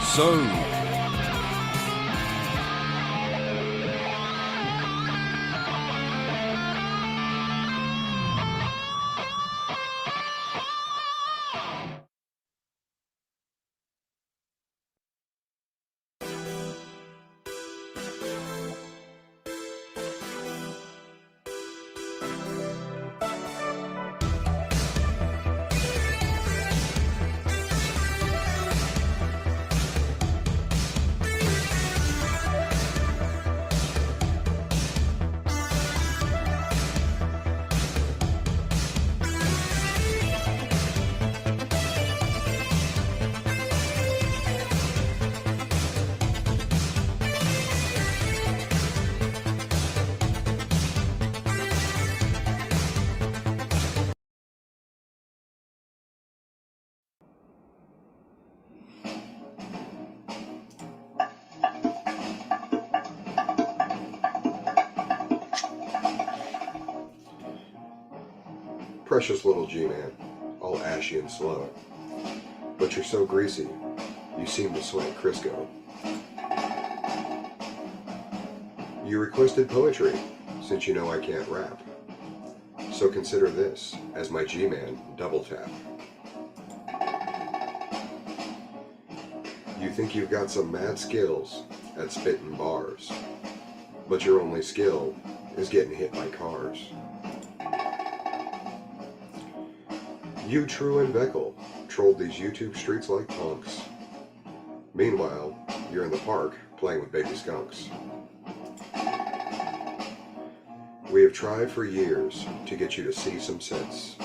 So, Precious little G-Man, all ashy and slow. But you're so greasy, you seem to sweat Crisco. You requested poetry, since you know I can't rap. So consider this as my G-Man double tap. You think you've got some mad skills at spitting bars, but your only skill is getting hit by cars. You, True and Beckel, trolled these YouTube streets like punks. Meanwhile, you're in the park playing with baby skunks. We have tried for years to get you to see some sense,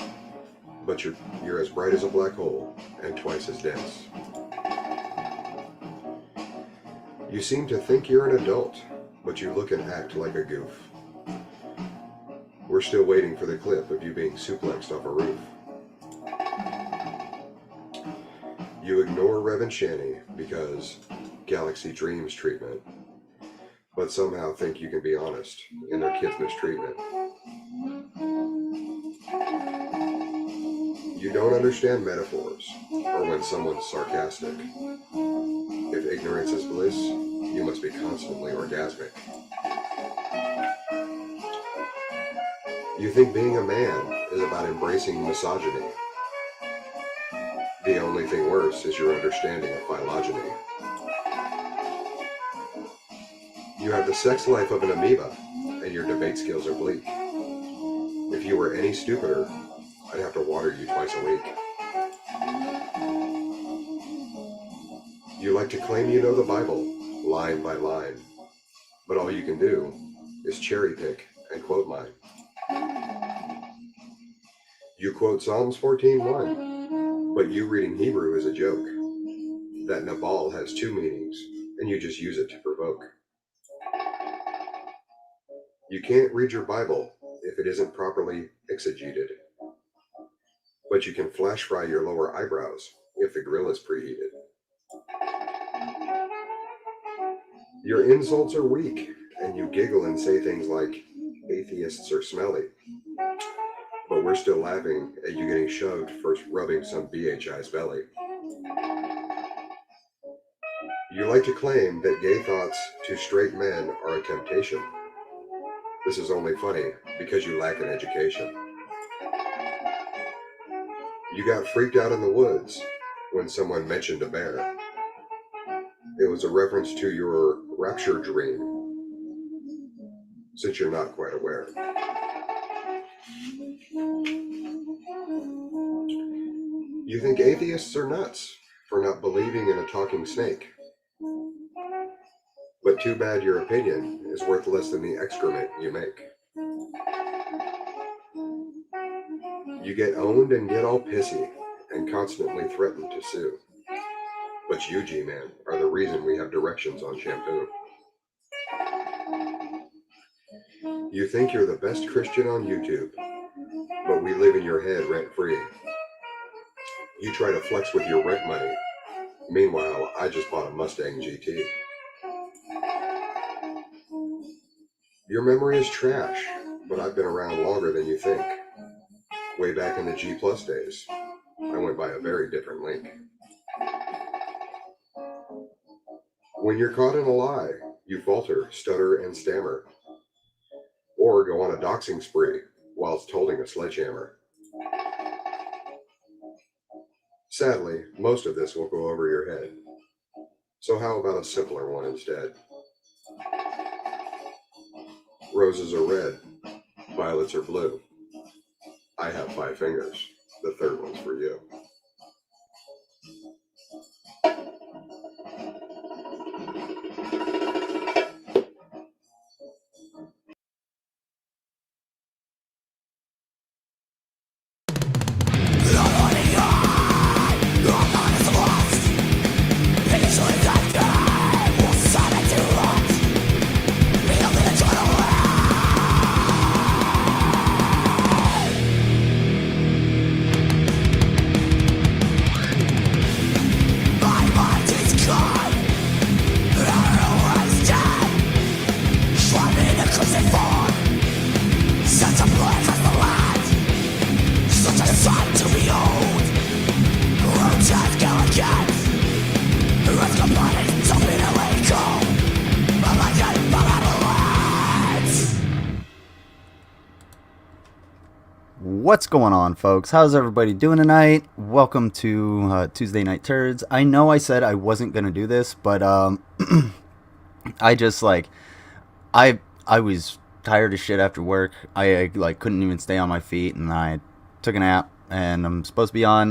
but you're as bright as a black hole and twice as dense. You seem to think you're an adult, but you look and act like a goof. We're still waiting for the clip of you being suplexed off a roof. You ignore Rev and Shanny because Galaxy Dreams treatment, but somehow think you can be honest in their kids' mistreatment. You don't understand metaphors or when someone's sarcastic. If ignorance is bliss, you must be constantly orgasmic. You think being a man is about embracing misogyny. The only thing worse is your understanding of phylogeny. You have the sex life of an amoeba, and your debate skills are bleak. If you were any stupider, I'd have to water you twice a week. You like to claim you know the Bible, line by line, but all you can do is cherry pick and quote mine. You quote Psalms 14:1. But you reading Hebrew is a joke. That Nabal has two meanings, and you just use it to provoke. You can't read your Bible if it isn't properly exegeted. But you can flash fry your lower eyebrows if the grill is preheated. Your insults are weak, and you giggle and say things like, atheists are smelly. But we're still laughing at you getting shoved for rubbing some BHI's belly. You like to claim that gay thoughts to straight men are a temptation. This is only funny because you lack an education. You got freaked out in the woods when someone mentioned a bear. It was a reference to your rapture dream, since you're not quite aware. You think atheists are nuts for not believing in a talking snake. But too bad your opinion is worth less than the excrement you make. You get owned and get all pissy and constantly threaten to sue. But you, G-Man, are the reason we have directions on shampoo. You think you're the best Christian on YouTube, but we live in your head rent-free. You try to flex with your rent money. Meanwhile, I just bought a Mustang GT. Your memory is trash, but I've been around longer than you think. Way back in the G+ days, I went by a very different link. When you're caught in a lie, you falter, stutter, and stammer. Or go on a doxing spree whilst holding a sledgehammer. Sadly, most of this will go over your head. So how about a simpler one instead? Roses are red, violets are blue. I have 5 fingers. The third one's for you. What's going on, folks? How's everybody doing tonight? Welcome to Tuesday Night Turds. I know I said I wasn't gonna do this, but I just I was tired as shit after work. I couldn't even stay on my feet, and I took a nap. And I'm supposed to be on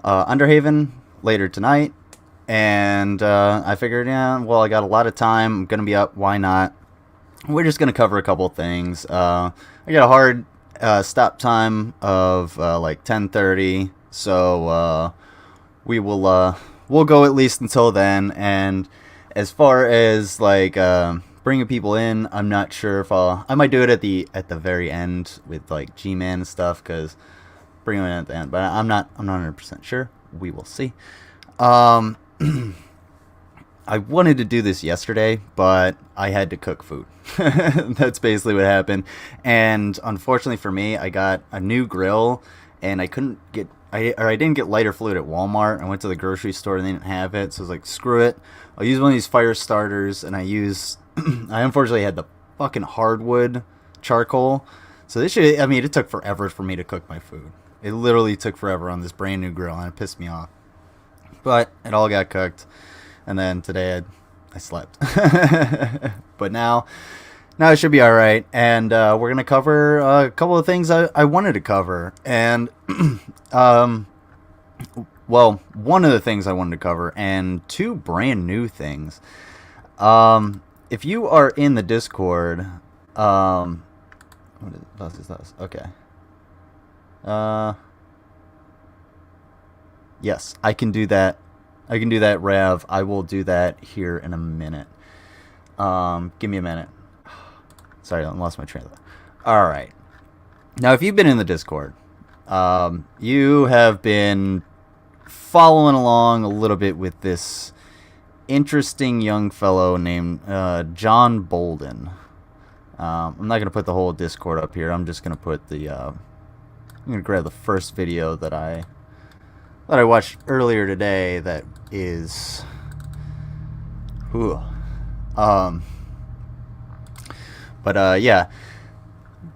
Underhaven later tonight, and I figured, yeah, well, I got a lot of time. I'm gonna be up. Why not? We're just gonna cover a couple things. I got a hard stop time of 10:30, so we'll go at least until then. And as far as bringing people in, I'm not sure if I might do it at the very end with GMan and stuff, because bring them in at the end, but I'm not 100% sure. We will see. I wanted to do this yesterday, but I had to cook food. That's basically what happened. And unfortunately for me, I got a new grill, and I didn't get lighter fluid at Walmart. I went to the grocery store and they didn't have it, so I was like, screw it. I'll use one of these fire starters, and I unfortunately had the fucking hardwood charcoal. So it took forever for me to cook my food. It literally took forever on this brand new grill, and it pissed me off. But it all got cooked. And then today I slept. But now it should be all right. And we're going to cover a couple of things I wanted to cover. And, well, one of the things I wanted to cover, and two brand new things. If you are in the Discord, what is this? Okay. Yes, I can do that. I can do that, Rav. I will do that here in a minute. Give me a minute. Sorry, I lost my train of thought. Alright. Now, if you've been in the Discord, you have been following along a little bit with this interesting young fellow named John Bolden. I'm not going to put the whole Discord up here. I'm just going to put I'm going to grab the first video that I watched earlier today. That is, yeah,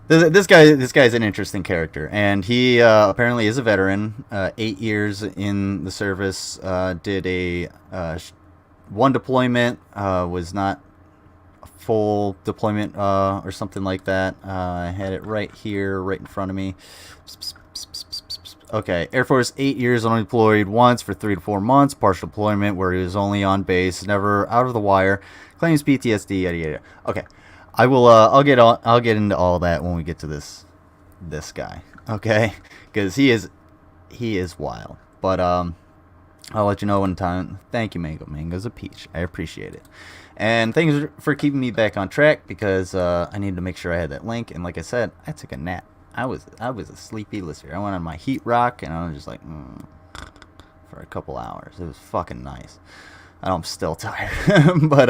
this guy's an interesting character, and he apparently is a veteran. 8 years in the service. Did a one deployment. Was not a full deployment or something like that. I had it right here, right in front of me. Okay, Air Force, 8 years, only deployed once for 3 to 4 months. Partial deployment where he was only on base, never out of the wire. Claims PTSD, yada yada. Okay, I will. I'll get into all that when we get to this guy. Okay, because he is wild. But I'll let you know one time. Thank you, Mango. Mango's a peach. I appreciate it. And thanks for keeping me back on track, because I needed to make sure I had that link. And like I said, I took a nap. I was a sleepy listener. I went on my heat rock, and I was just like, for a couple hours. It was fucking nice. I know I'm still tired. But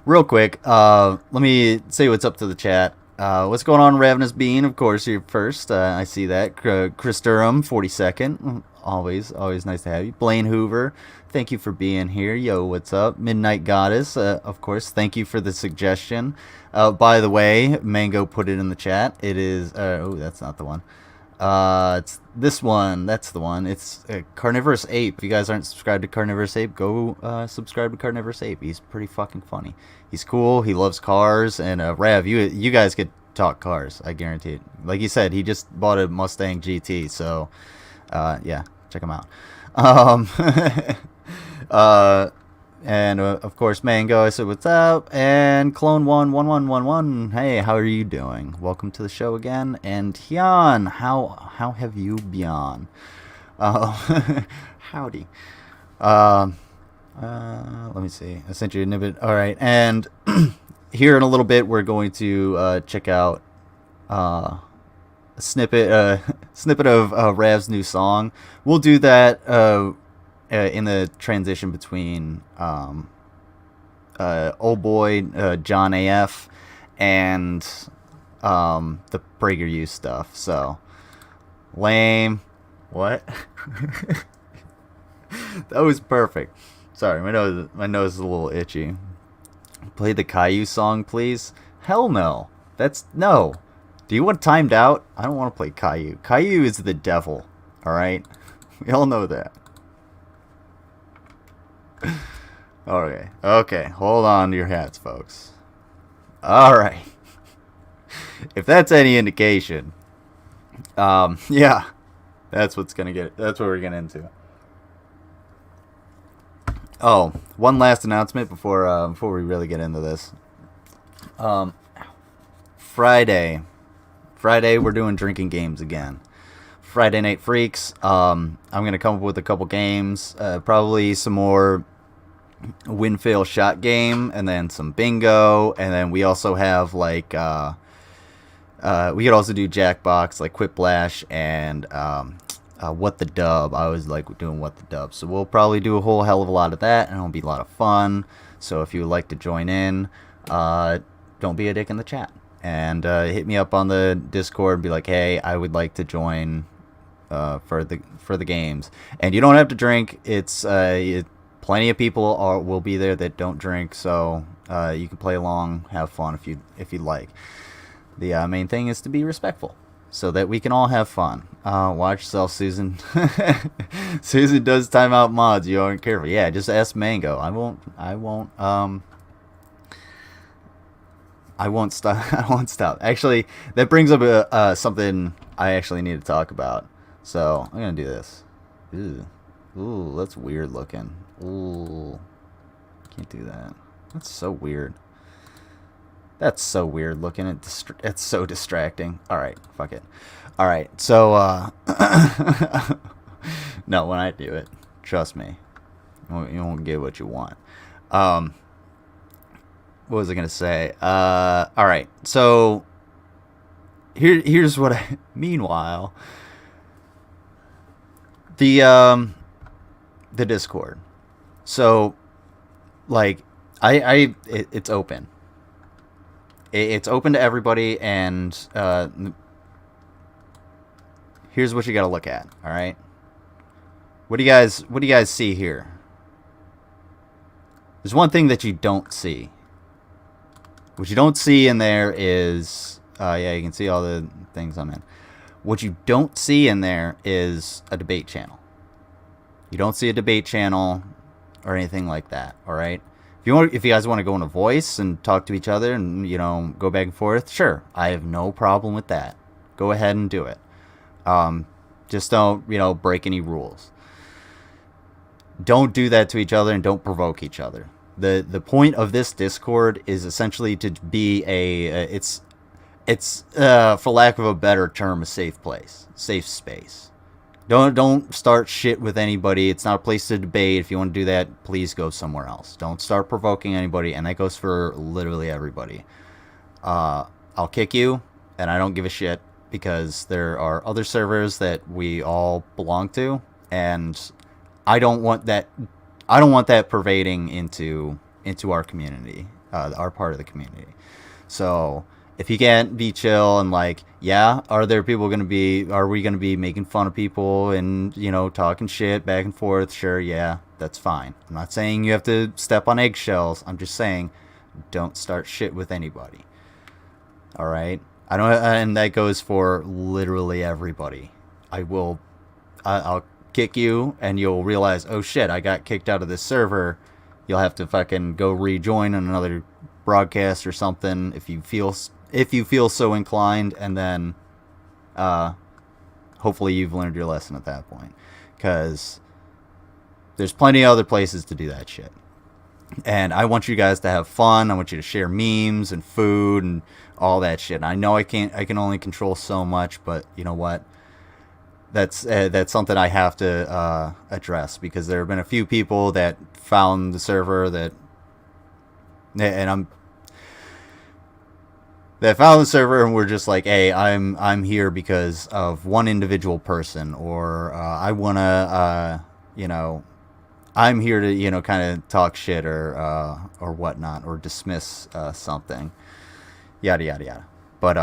real quick, let me say what's up to the chat. What's going on, Ravenous Bean? Of course, you're first. I see that. Chris Durham, 42nd. always nice to have you. Blaine Hoover, thank you for being here. Yo, what's up? Midnight Goddess, of course, thank you for the suggestion. By the way, Mango put it in the chat. It is, oh, that's not the one. It's this one. That's the one. It's Carnivorous Ape. If you guys aren't subscribed to Carnivorous Ape, go subscribe to Carnivorous Ape. He's pretty fucking funny. He's cool. He loves cars. And Rav, you guys could talk cars. I guarantee it. Like you said, he just bought a Mustang GT. So, yeah, check him out. And of course, Mango, I said, what's up? And Clone11111, hey, how are you doing? Welcome to the show again. And Hyun, how have you been? Howdy. Let me see. I sent you a nibbit. All right, and here in a little bit, we're going to check out a snippet of Rav's new song. We'll do that in the transition between old boy John AF and the PragerU stuff. So lame. What? That was perfect. Sorry, my nose is a little itchy. Play the Caillou song, please. Hell no. That's no. Do you want Timed Out? I don't want to play Caillou. Caillou is the devil. All right, we all know that. Okay, hold on to your hats, folks. Alright. If that's any indication, yeah, that's what we're getting into. Oh, one last announcement before we really get into this. Friday, we're doing drinking games again. Friday Night Freaks. I'm gonna come up with a couple games, probably some more win fail shot game, and then some bingo, and then we also have like we could also do Jackbox, like Quiplash, and What the Dub. I always like doing What the Dub, so we'll probably do a whole hell of a lot of that, and it'll be a lot of fun. So if you would like to join in, don't be a dick in the chat, and hit me up on the Discord and be like, hey, I would like to join for the games. And you don't have to drink. It's plenty of people will be there that don't drink, so you can play along, have fun if you like. The main thing is to be respectful, so that we can all have fun. Watch yourself, Susan. Susan does timeout mods. You aren't careful. Yeah, just ask Mango. I won't stop. I won't stop. Actually, that brings up something I actually need to talk about. So I'm gonna do this. Ooh, that's weird looking. Ooh, can't do that. That's so weird. That's so weird looking. It's so distracting. All right, fuck it. All right, so no, when I do it, trust me, you won't get what you want. What was I gonna say? All right, so here's what I. Meanwhile, the Discord. So, like, it's open. It's open to everybody, and here's what you got to look at. All right. What do you guys see here? There's one thing that you don't see. What you don't see in there is, yeah, you can see all the things I'm in. What you don't see in there is a debate channel. You don't see a debate channel or anything like that. All right. If you guys want to go in a voice and talk to each other and, you know, go back and forth, sure, I have no problem with that. Go ahead and do it. Just don't, you know, break any rules. Don't do that to each other, and don't provoke each other. The point of this Discord is essentially to be it's for lack of a better term, a safe place, safe space. Don't start shit with anybody. It's not a place to debate. If you want to do that, please go somewhere else. Don't start provoking anybody, and that goes for literally everybody. I'll kick you, and I don't give a shit, because there are other servers that we all belong to, and I don't want that pervading into our community, our part of the community. So If you can't be chill and like, yeah, are we gonna be making fun of people and, you know, talking shit back and forth? Sure, yeah, that's fine. I'm not saying you have to step on eggshells. I'm just saying, don't start shit with anybody. All right? I don't, and that goes for literally everybody. I'll kick you and you'll realize, oh shit, I got kicked out of this server. You'll have to fucking go rejoin on another broadcast or something if you feel so inclined, and then hopefully you've learned your lesson at that point, because there's plenty of other places to do that shit. And I want you guys to have fun. I want you to share memes and food and all that shit. And I know I can only control so much, but you know what? That's something I have to address, because there have been a few people that found the server that found the server and were just like, hey, I'm here because of one individual person, or I wanna you know, I'm here to, you know, kind of talk shit or whatnot, or dismiss something, yada yada yada. But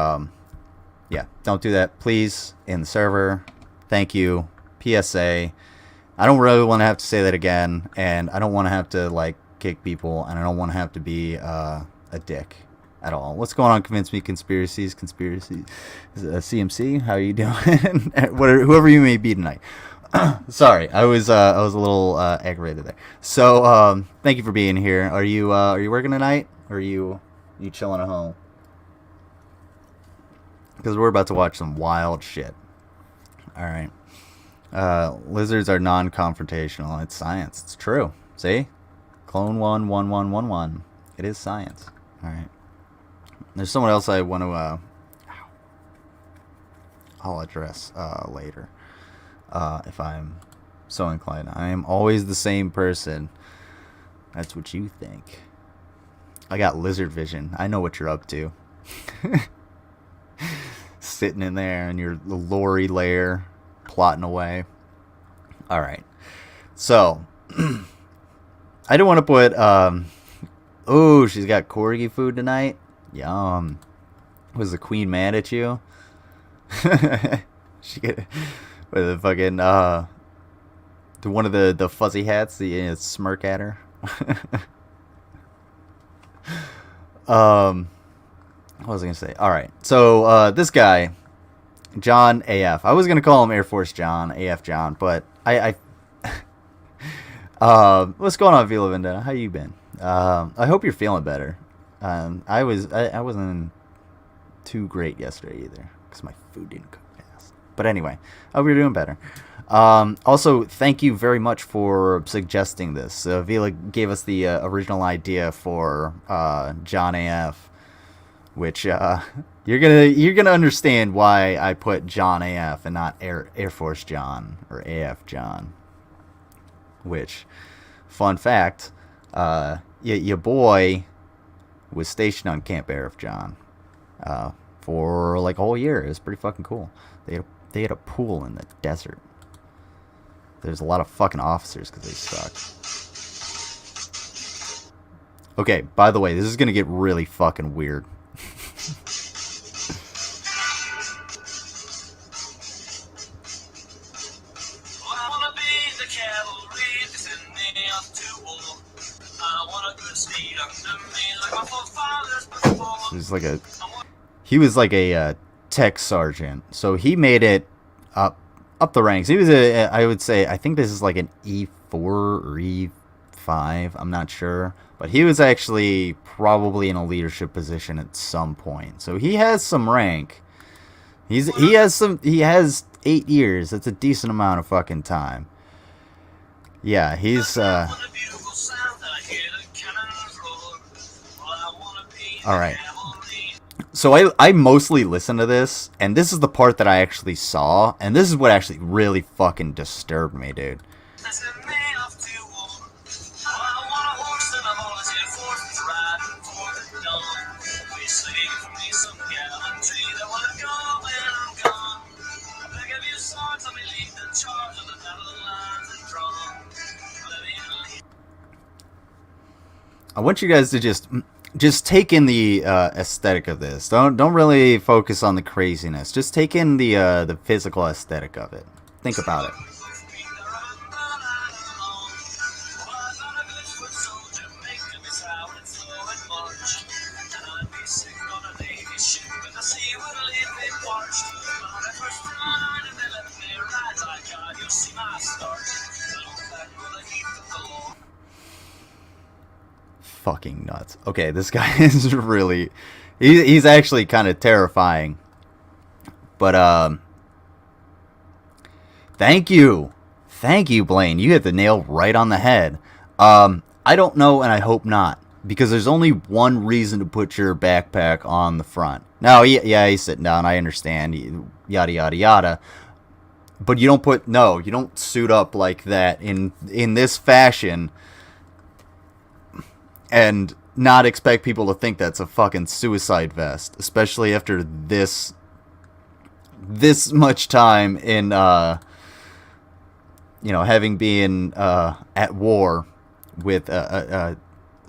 yeah, don't do that, please, in the server. Thank you. PSA. I don't really want to have to say that again, and I don't want to have to like kick people, and I don't want to have to be a dick at all. What's going on? Convince me. Conspiracies. CMC, how are you doing? Whoever you may be tonight. Sorry, I was a little aggravated there. So thank you for being here. Are you working tonight, or are you chilling at home? Because we're about to watch some wild shit. All right. Lizards are non-confrontational. It's science. It's true. See? Clone 11111. It is science. All right. There's someone else I want to I'll address later, if I'm so inclined. I am always the same person. That's what you think. I got lizard vision. I know what you're up to. Sitting in there in your lorry lair, plotting away. All right. So, I don't want to put, oh, she's got corgi food tonight. Yum. Was the queen mad at you? She get with the fucking, one of the fuzzy hats, the smirk at her. What was I gonna say? All right, so this guy, John AF. I was gonna call him Air Force John, AF John, but I what's going on, Vila Vendetta? How you been? I hope you're feeling better. I wasn't too great yesterday either, because my food didn't cook fast. But anyway, I hope you're doing better. Also, thank you very much for suggesting this. Vila gave us the original idea for John AF. Which you're gonna understand why I put John AF and not Air Force John or AF John. Which, fun fact, your boy was stationed on Camp AF John for like a whole year. It was pretty fucking cool. They had a pool in the desert. There's a lot of fucking officers because they suck. Okay, by the way, this is gonna get really fucking weird. He was like a tech sergeant, so he made it up the ranks. He was I would say, I think this is like an E4 or E5, I'm not sure, but he was actually probably in a leadership position at some point. So he has some rank. He has 8 years. That's a decent amount of fucking time. Yeah, he's all right. So I mostly listen to this, and this is the part that I actually saw, and this is what actually really fucking disturbed me, dude. I want you guys to just just take in the aesthetic of this. Don't really focus on the craziness. Just take in the physical aesthetic of it. Think about it. Fucking nuts. Okay, this guy is really... He's actually kind of terrifying. But, thank you. Thank you, Blaine. You hit the nail right on the head. I don't know, and I hope not. Because there's only one reason to put your backpack on the front. Now, yeah, he's sitting down. I understand. Yada, yada, yada. But you don't put... No, you don't suit up like that in this fashion... and not expect people to think that's a fucking suicide vest, especially after this much time in having been at war with a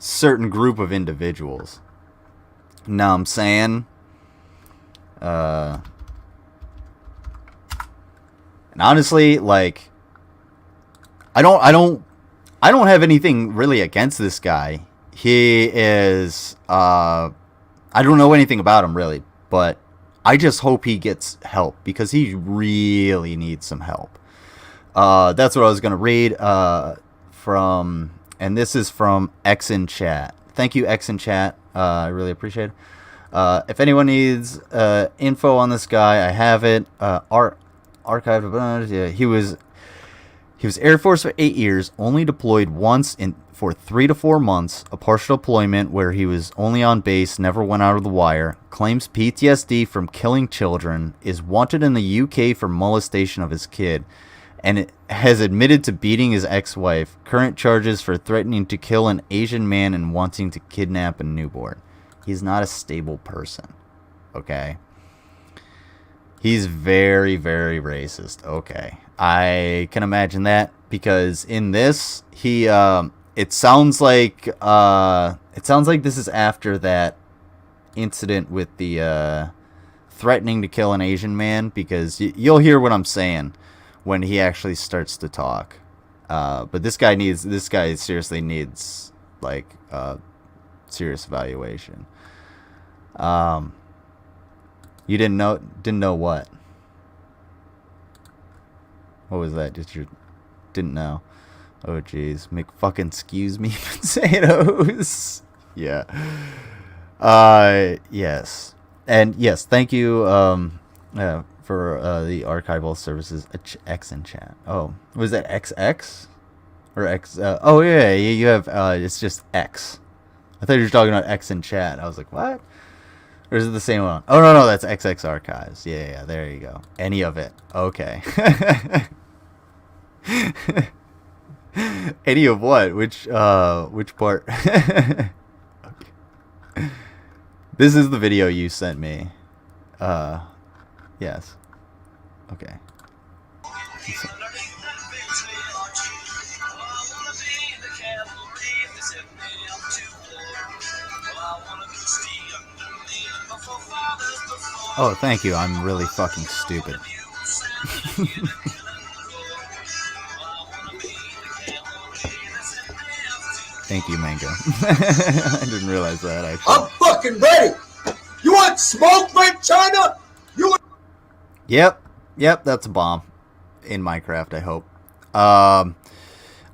certain group of individuals. Know what I'm saying? And honestly, like, I don't have anything really against this guy. He is, I don't know anything about him, really, but I just hope he gets help, because he really needs some help. That's what I was going to read from, and this is from X in chat. Thank you, X in chat. I really appreciate it. If anyone needs info on this guy, I have it. Archived. Yeah, he was Air Force for 8 years, only deployed once for 3 to 4 months, a partial deployment where he was only on base, never went out of the wire, claims PTSD from killing children, is wanted in the UK for molestation of his kid, and has admitted to beating his ex-wife, current charges for threatening to kill an Asian man and wanting to kidnap a newborn. He's not a stable person, okay? He's very, very racist, okay. I can imagine that, because in this, he, it sounds like this is after that incident with the, threatening to kill an Asian man, because you'll hear what I'm saying when he actually starts to talk. But this guy seriously needs, like, serious evaluation. You didn't know what? What was that? Just you didn't know. Oh jeez, fucking excuse me, potatoes. Yeah. Yes. And yes, thank you for the archival services X in chat. Oh, was that XX or X? Oh yeah, you have it's just X. I thought you were talking about X in chat. I was like, what? Or is it the same one? Oh no, that's XX archives. Yeah, there you go. Any of it. Okay. Any of what? Which part? Okay. This is the video you sent me. Yes. Okay. Oh, thank you. I'm really fucking stupid. Thank you, Mango. I didn't realize that, actually. I'm fucking ready! You want smoke, Red China? Yep, that's a bomb. In Minecraft, I hope. I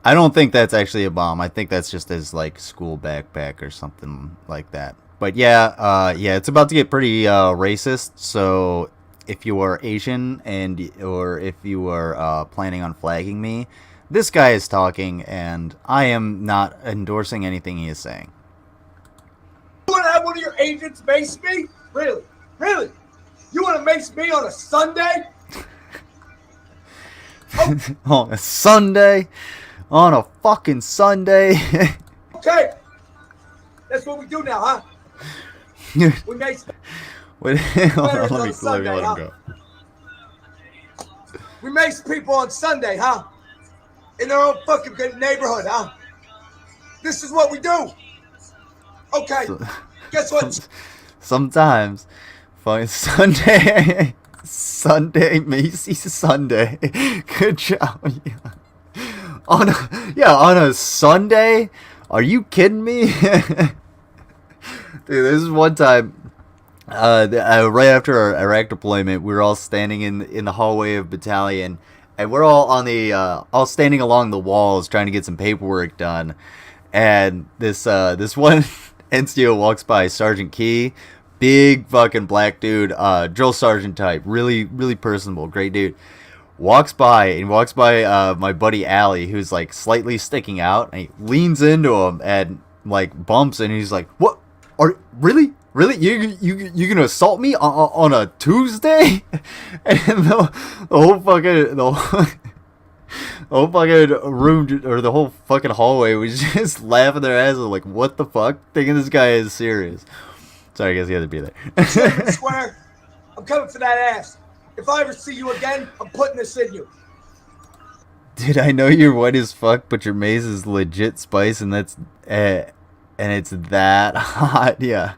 don't think that's actually a bomb. I think that's just his, like, school backpack or something like that. But yeah, it's about to get pretty racist, so if you are Asian or if you are planning on flagging me, this guy is talking, and I am not endorsing anything he is saying. You want to have one of your agents mace me? Really? Really? You want to mace me on a Sunday? Oh. On a Sunday? On a fucking Sunday? Okay. That's what we do now, huh? We mace... Wait, hold on, let me let him go. We mace people on Sunday, huh? In their own fucking neighborhood, huh? This is what we do. Okay. So, Guess what? sometimes, fine Sunday, Sunday, Macy's Sunday. Good job. Yeah. On a Sunday? Are you kidding me? Dude, this is one time. Right after our Iraq deployment, we were all standing in the hallway of battalion, and we're all on the all standing along the walls trying to get some paperwork done. And this one NCO walks by, Sergeant Key, big fucking black dude, drill sergeant type, really personable, great dude. Walks by my buddy Allie, who's like slightly sticking out, and he leans into him and like bumps, and he's like, "What? Are really you gonna assault me on a Tuesday?" And the whole fucking the whole fucking room, or the whole fucking hallway, was just laughing their asses like, "What the fuck?" Thinking this guy is serious. Sorry, I guess he had to be there. I swear, I'm coming for that ass. If I ever see you again, I'm putting this in you. Dude, I know you're white as fuck, but your mace is legit spice, and that's and it's that hot. Yeah,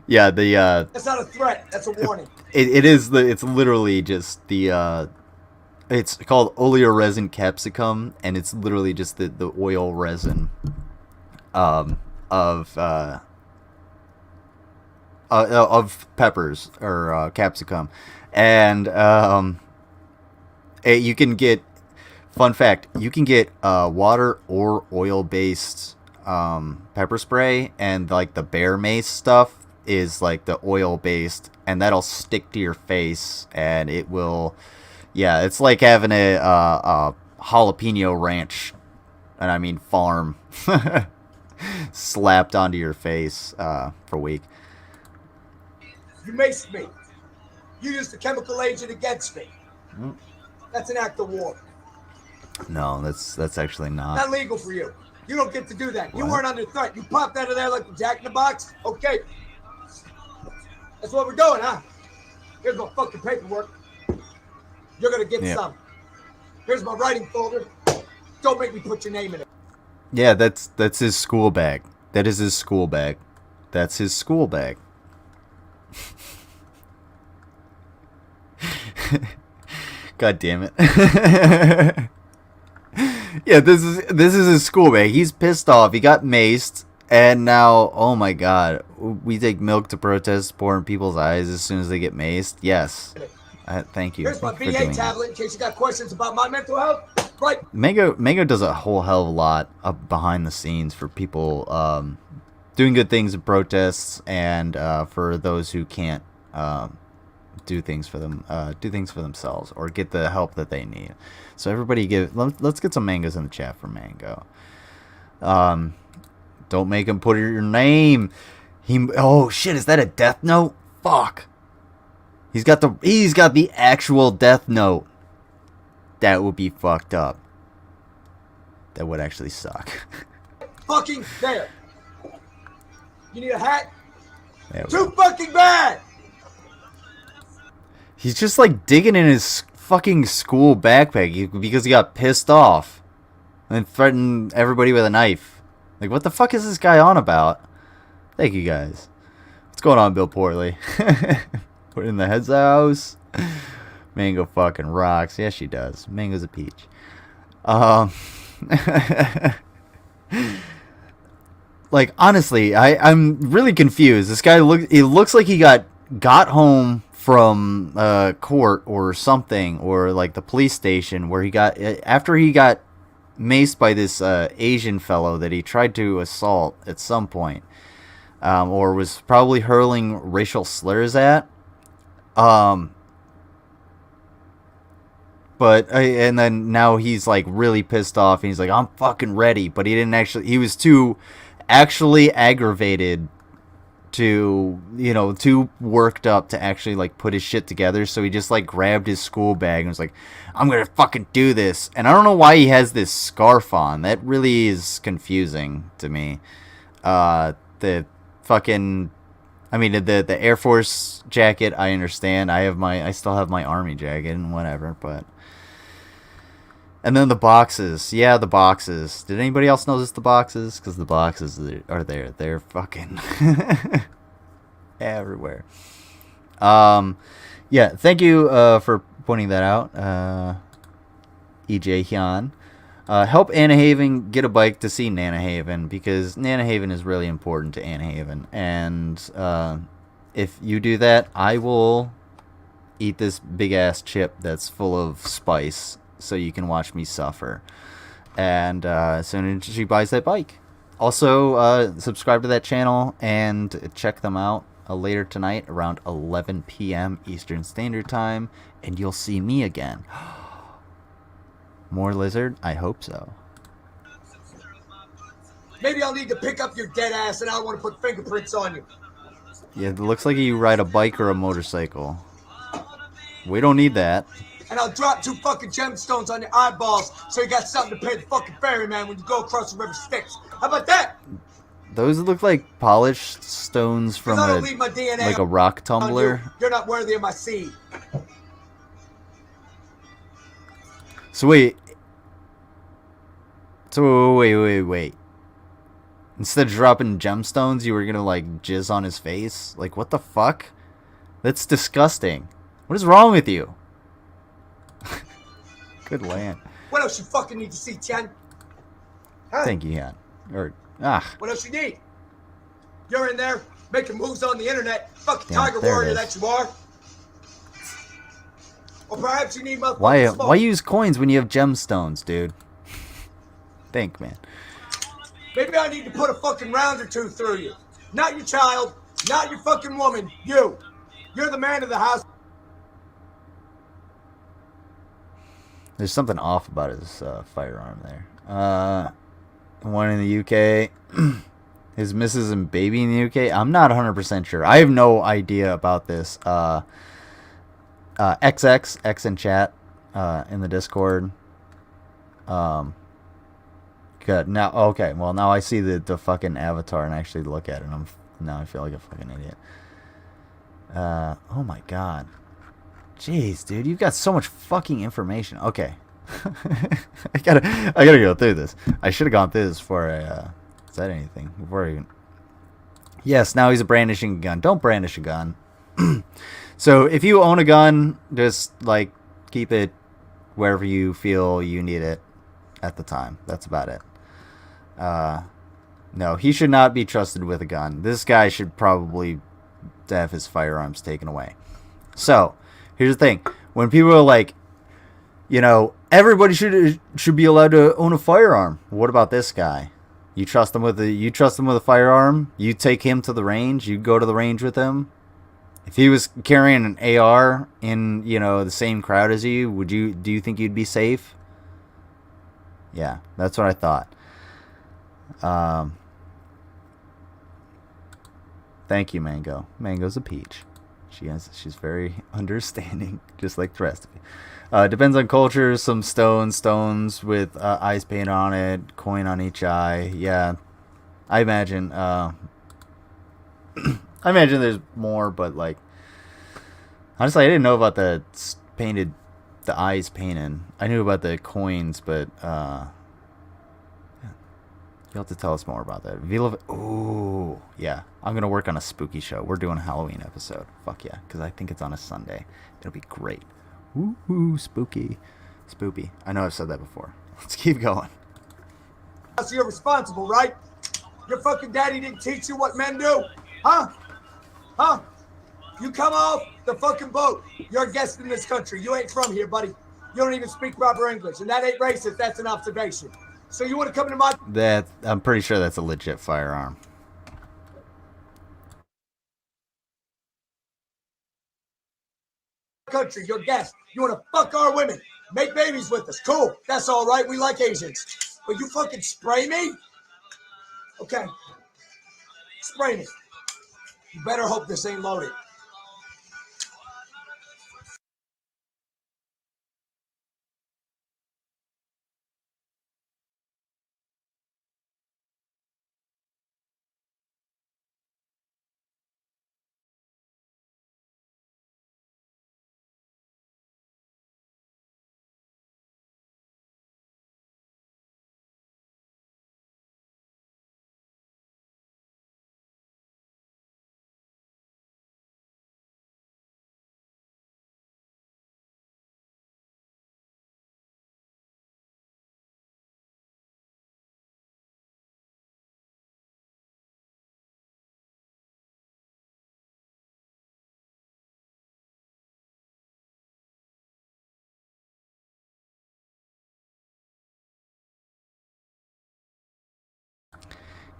yeah. That's not a threat. That's a warning. It's literally just the it's called oleoresin capsicum, and it's literally just the oil resin of peppers or capsicum. And you can get, fun fact, you can get water or oil based pepper spray, and like the bear mace stuff is like the oil based, and that'll stick to your face, and it will, yeah, it's like having a jalapeno ranch, and I mean farm, slapped onto your face for a week. You maced me. You used a chemical agent against me. That's an act of war. No, that's actually not. Not legal for you. You don't get to do that. You What? weren't under threat. You popped out of there like the Jack in the Box. Okay. That's what we're doing, huh? Here's my fucking paperwork. You're gonna get some. Here's my writing folder. Don't make me put your name in it. Yeah, that's his school bag. That is his school bag. That's his school bag. God damn it. Yeah, this is his school bag. He's pissed off. He got maced, and now, oh my god, we take milk to protest pour in people's eyes as soon as they get maced. Yes. Thank you. Here's my Thank you for VA doing tablet in case you got questions about my mental health. Right. Mango does a whole hell of a lot behind the scenes for people doing good things in protests, and for those who can't do things for themselves or get the help that they need. So everybody let's get some mangoes in the chat for Mango. Don't make him put your name. Oh shit, is that a death note? Fuck. He's got the actual death note. That would be fucked up. That would actually suck. Fucking there. You need a hat? Too fucking bad. He's just like digging in his fucking school backpack because he got pissed off and threatened everybody with a knife. Like, what the fuck is this guy on about? Thank you guys. What's going on, Bill Portley? Put in the head's house. Mango fucking rocks. Yes, she does. Mango's a peach. Like, honestly, I'm really confused. This guy it looks like he got home from court or something, or like the police station, where after he got maced by this Asian fellow that he tried to assault at some point, or was probably hurling racial slurs at. But and then now he's like really pissed off, and he's like, I'm fucking ready. But he was too actually aggravated to, too worked up to actually like put his shit together. So he just like grabbed his school bag and was like, I'm gonna fucking do this. And I don't know why he has this scarf on. That really is confusing to me. The fucking, I mean, the Air Force jacket, I understand. I still have my Army jacket and whatever, but And then the boxes. Yeah, the boxes. Did anybody else notice the boxes? Because the boxes are there. They're fucking everywhere. Yeah, thank you for pointing that out, EJ Hyun. Help Anna Haven get a bike to see Nana Haven, because Nana Haven is really important to Anna Haven. And if you do that, I will eat this big ass chip that's full of spice so you can watch me suffer. And as soon as she buys that bike. Also, subscribe to that channel and check them out later tonight around 11 p.m. Eastern Standard Time, and you'll see me again. More lizard? I hope so. Maybe I'll need to pick up your dead ass and I don't want to put fingerprints on you. Yeah, it looks like you ride a bike or a motorcycle. We don't need that. And I'll drop 2 fucking gemstones on your eyeballs so you got something to pay the fucking ferryman when you go across the river Styx. How about that? Those look like polished stones from I don't leave my DNA like a rock tumbler. You're not worthy of my seed. So wait. Wait. Instead of dropping gemstones, you were gonna like jizz on his face? Like, what the fuck? That's disgusting. What is wrong with you? Good land. What else you fucking need to see, Tian? Huh? Thank you, Yan. What else you need? You're in there making moves on the internet, fucking Damn, tiger there it warrior is. that you are. Or perhaps you need motherfucking Why smoke. use coins when you have gemstones, dude? Think, man. Maybe I need to put a fucking round or 2 through you. Not your child, not your fucking woman, you. You're the man of the house. There's something off about his firearm there. One in the UK. His missus and baby in the UK. I'm not 100% sure. I have no idea about this. X in chat in the Discord. Good. Now, okay. Well, now I see the fucking avatar and actually look at it. And now I feel like a fucking idiot. Oh my god. Jeez, dude, you've got so much fucking information. Okay. I gotta go through this. I should have gone through this before I said anything. Before I even... Yes, now he's brandishing a gun. Don't brandish a gun. So if you own a gun, just like keep it wherever you feel you need it at the time. That's about it. No, he should not be trusted with a gun. This guy should probably have his firearms taken away. So here's the thing: when people are like, you know, everybody should be allowed to own a firearm. What about this guy? You trust him with a firearm? You take him to the range? You go to the range with him? If he was carrying an AR in, you know, the same crowd as you, do you think you'd be safe? Yeah, that's what I thought. Thank you, Mango. Mango's a peach. She's very understanding, just like the rest of you. Depends on culture. Some stones with eyes painted on it, coin on each eye. Yeah, I imagine. I imagine there's more, but like, honestly, I didn't know about the eyes painted. I knew about the coins, but you'll have to tell us more about that. Ooh, yeah. I'm gonna work on a spooky show. We're doing a Halloween episode. Fuck yeah, because I think it's on a Sunday. It'll be great. Ooh, spooky. Spoopy. I know I've said that before. Let's keep going. So you're responsible, right? Your fucking daddy didn't teach you what men do? Huh? Huh? You come off the fucking boat. You're a guest in this country. You ain't from here, buddy. You don't even speak proper English. And that ain't racist. That's an observation. So you want to come into my... I'm pretty sure that's a legit firearm. country, your guest. You want to fuck our women. Make babies with us. Cool. That's all right. We like Asians. But you fucking spray me? Okay. Spray me. You better hope this ain't loaded.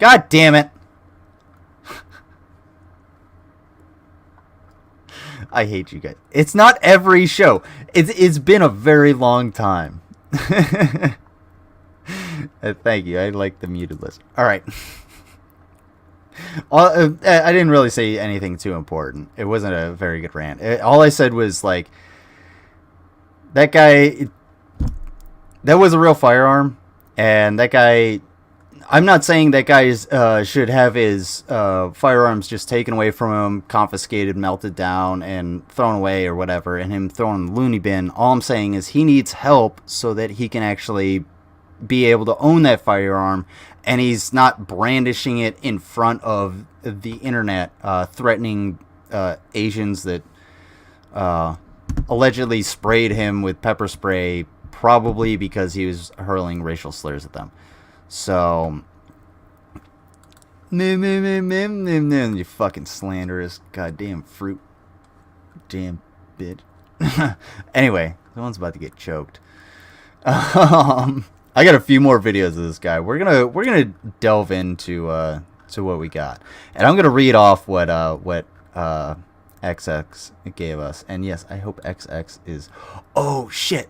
God damn it. I hate you guys. It's not every show. It's been a very long time. Thank you. I like the muted list. All right. I didn't really say anything too important. It wasn't a very good rant. All I said was, like, that guy, that was a real firearm, and that guy, I'm not saying that guys should have his firearms just taken away from him, confiscated, melted down, and thrown away or whatever, and him thrown in the loony bin. All I'm saying is he needs help so that he can actually be able to own that firearm, and he's not brandishing it in front of the internet, threatening Asians that allegedly sprayed him with pepper spray, probably because he was hurling racial slurs at them. So, you fucking slanderous goddamn fruit, damn bitch. Anyway, someone's about to get choked. I got a few more videos of this guy. We're gonna delve into to what we got, and I'm gonna read off what XX gave us. And yes, I hope XX is. Oh shit!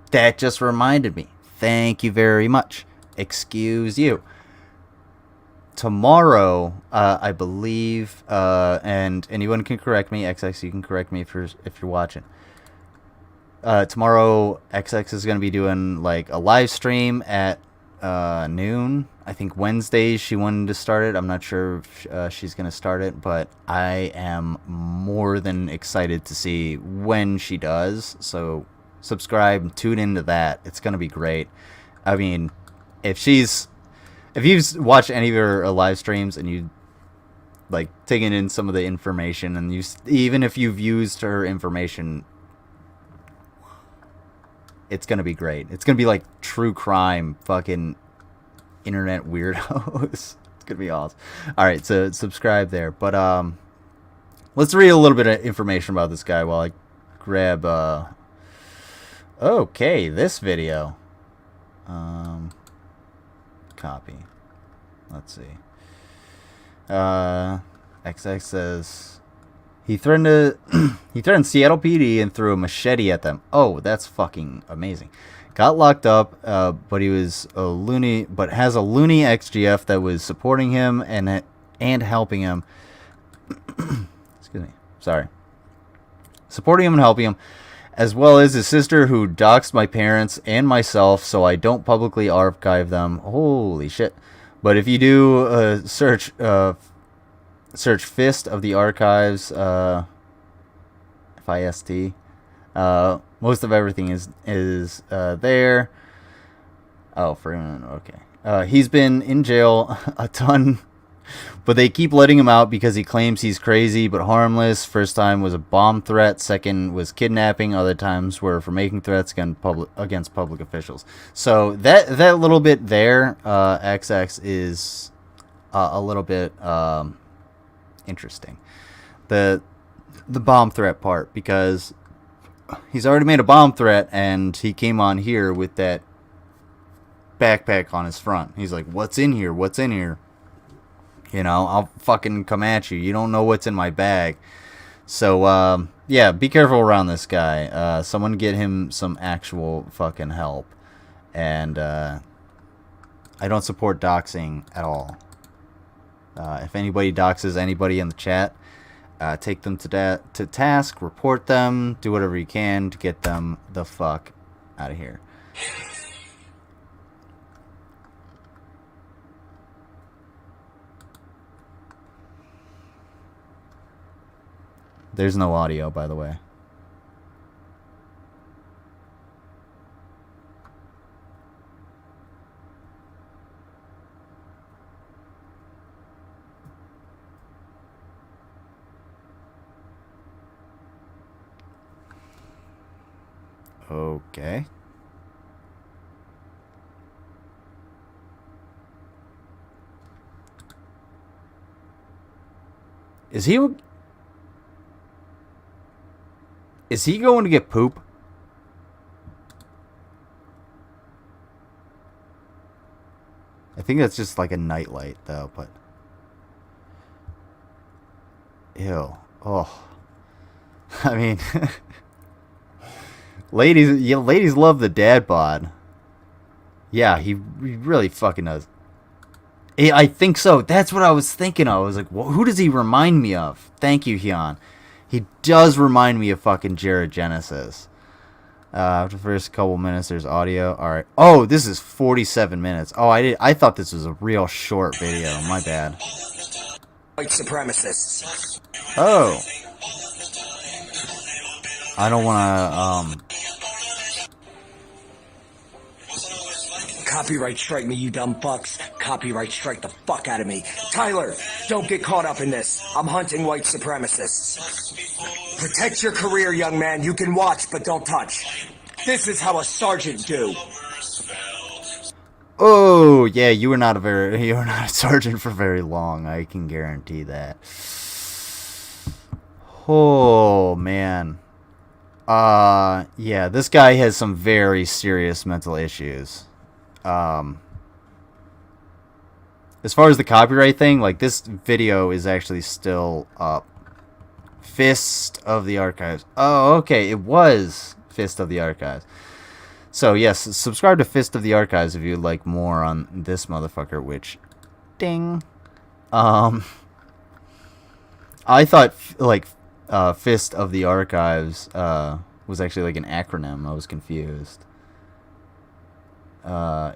That just reminded me. Thank you very much. Excuse you. Tomorrow, I believe, and anyone can correct me. XX, you can correct me if you're watching. Tomorrow, XX is going to be doing like a live stream at noon. I think Wednesdays she wanted to start it. I'm not sure if she's going to start it, but I am more than excited to see when she does. So subscribe and tune into that. It's going to be great. I mean, if you've watched any of her live streams and you like taken in some of the information, and even if you've used her information, it's gonna be great. It's gonna be like true crime, fucking internet weirdos. It's gonna be awesome. All right, so subscribe there. But let's read a little bit of information about this guy while I grab. Okay, this video. Copy. Let's see. XX says. He threatened Seattle PD and threw a machete at them. Oh, that's fucking amazing. Got locked up, but he was a loony, but has a loony XGF that was supporting him and helping him. Excuse me. Sorry. Supporting him and helping him, as well as his sister who doxed my parents and myself, so I don't publicly archive them. Holy shit. But if you do search Fist of the Archives, FIST. Most of everything is there. Oh, okay. He's been in jail a ton, but they keep letting him out because he claims he's crazy but harmless. First time was a bomb threat. Second was kidnapping. Other times were for making threats against public officials. So that little bit there, XX is a little bit interesting. The bomb threat part, because he's already made a bomb threat and he came on here with that backpack on his front. He's like, what's in here? What's in here? You know, I'll fucking come at you. You don't know what's in my bag. So, yeah, be careful around this guy. Someone get him some actual fucking help. And, I don't support doxing at all. If anybody doxes anybody in the chat, take them to task, report them, do whatever you can to get them the fuck out of here. There's no audio, by the way. Okay. Is he going to get poop? I think that's just like a nightlight though, but ew. Oh. I mean, ladies love the dad bod. Yeah, he really fucking does. I think so. That's what I was thinking of. I was like, well, who does he remind me of? Thank you, Hyun. He does remind me of fucking Jared Genesis. After the first couple minutes, there's audio. All right. Oh, this is 47 minutes. Oh, I thought this was a real short video. My bad. White supremacists. Oh. I don't want to, Copyright strike me, you dumb fucks. Copyright strike the fuck out of me. Tyler, don't get caught up in this. I'm hunting white supremacists. Protect your career, young man. You can watch, but don't touch. This is how a sergeant do. Oh, yeah, you were not a sergeant for very long. I can guarantee that. Oh, man. Yeah, this guy has some very serious mental issues. As far as the copyright thing, like, this video is actually still up. Fist of the Archives. Oh, okay, it was Fist of the Archives. So, yes, subscribe to Fist of the Archives if you'd like more on this motherfucker, which, ding. I thought, like, Fist of the Archives, was actually, like, an acronym. I was confused. I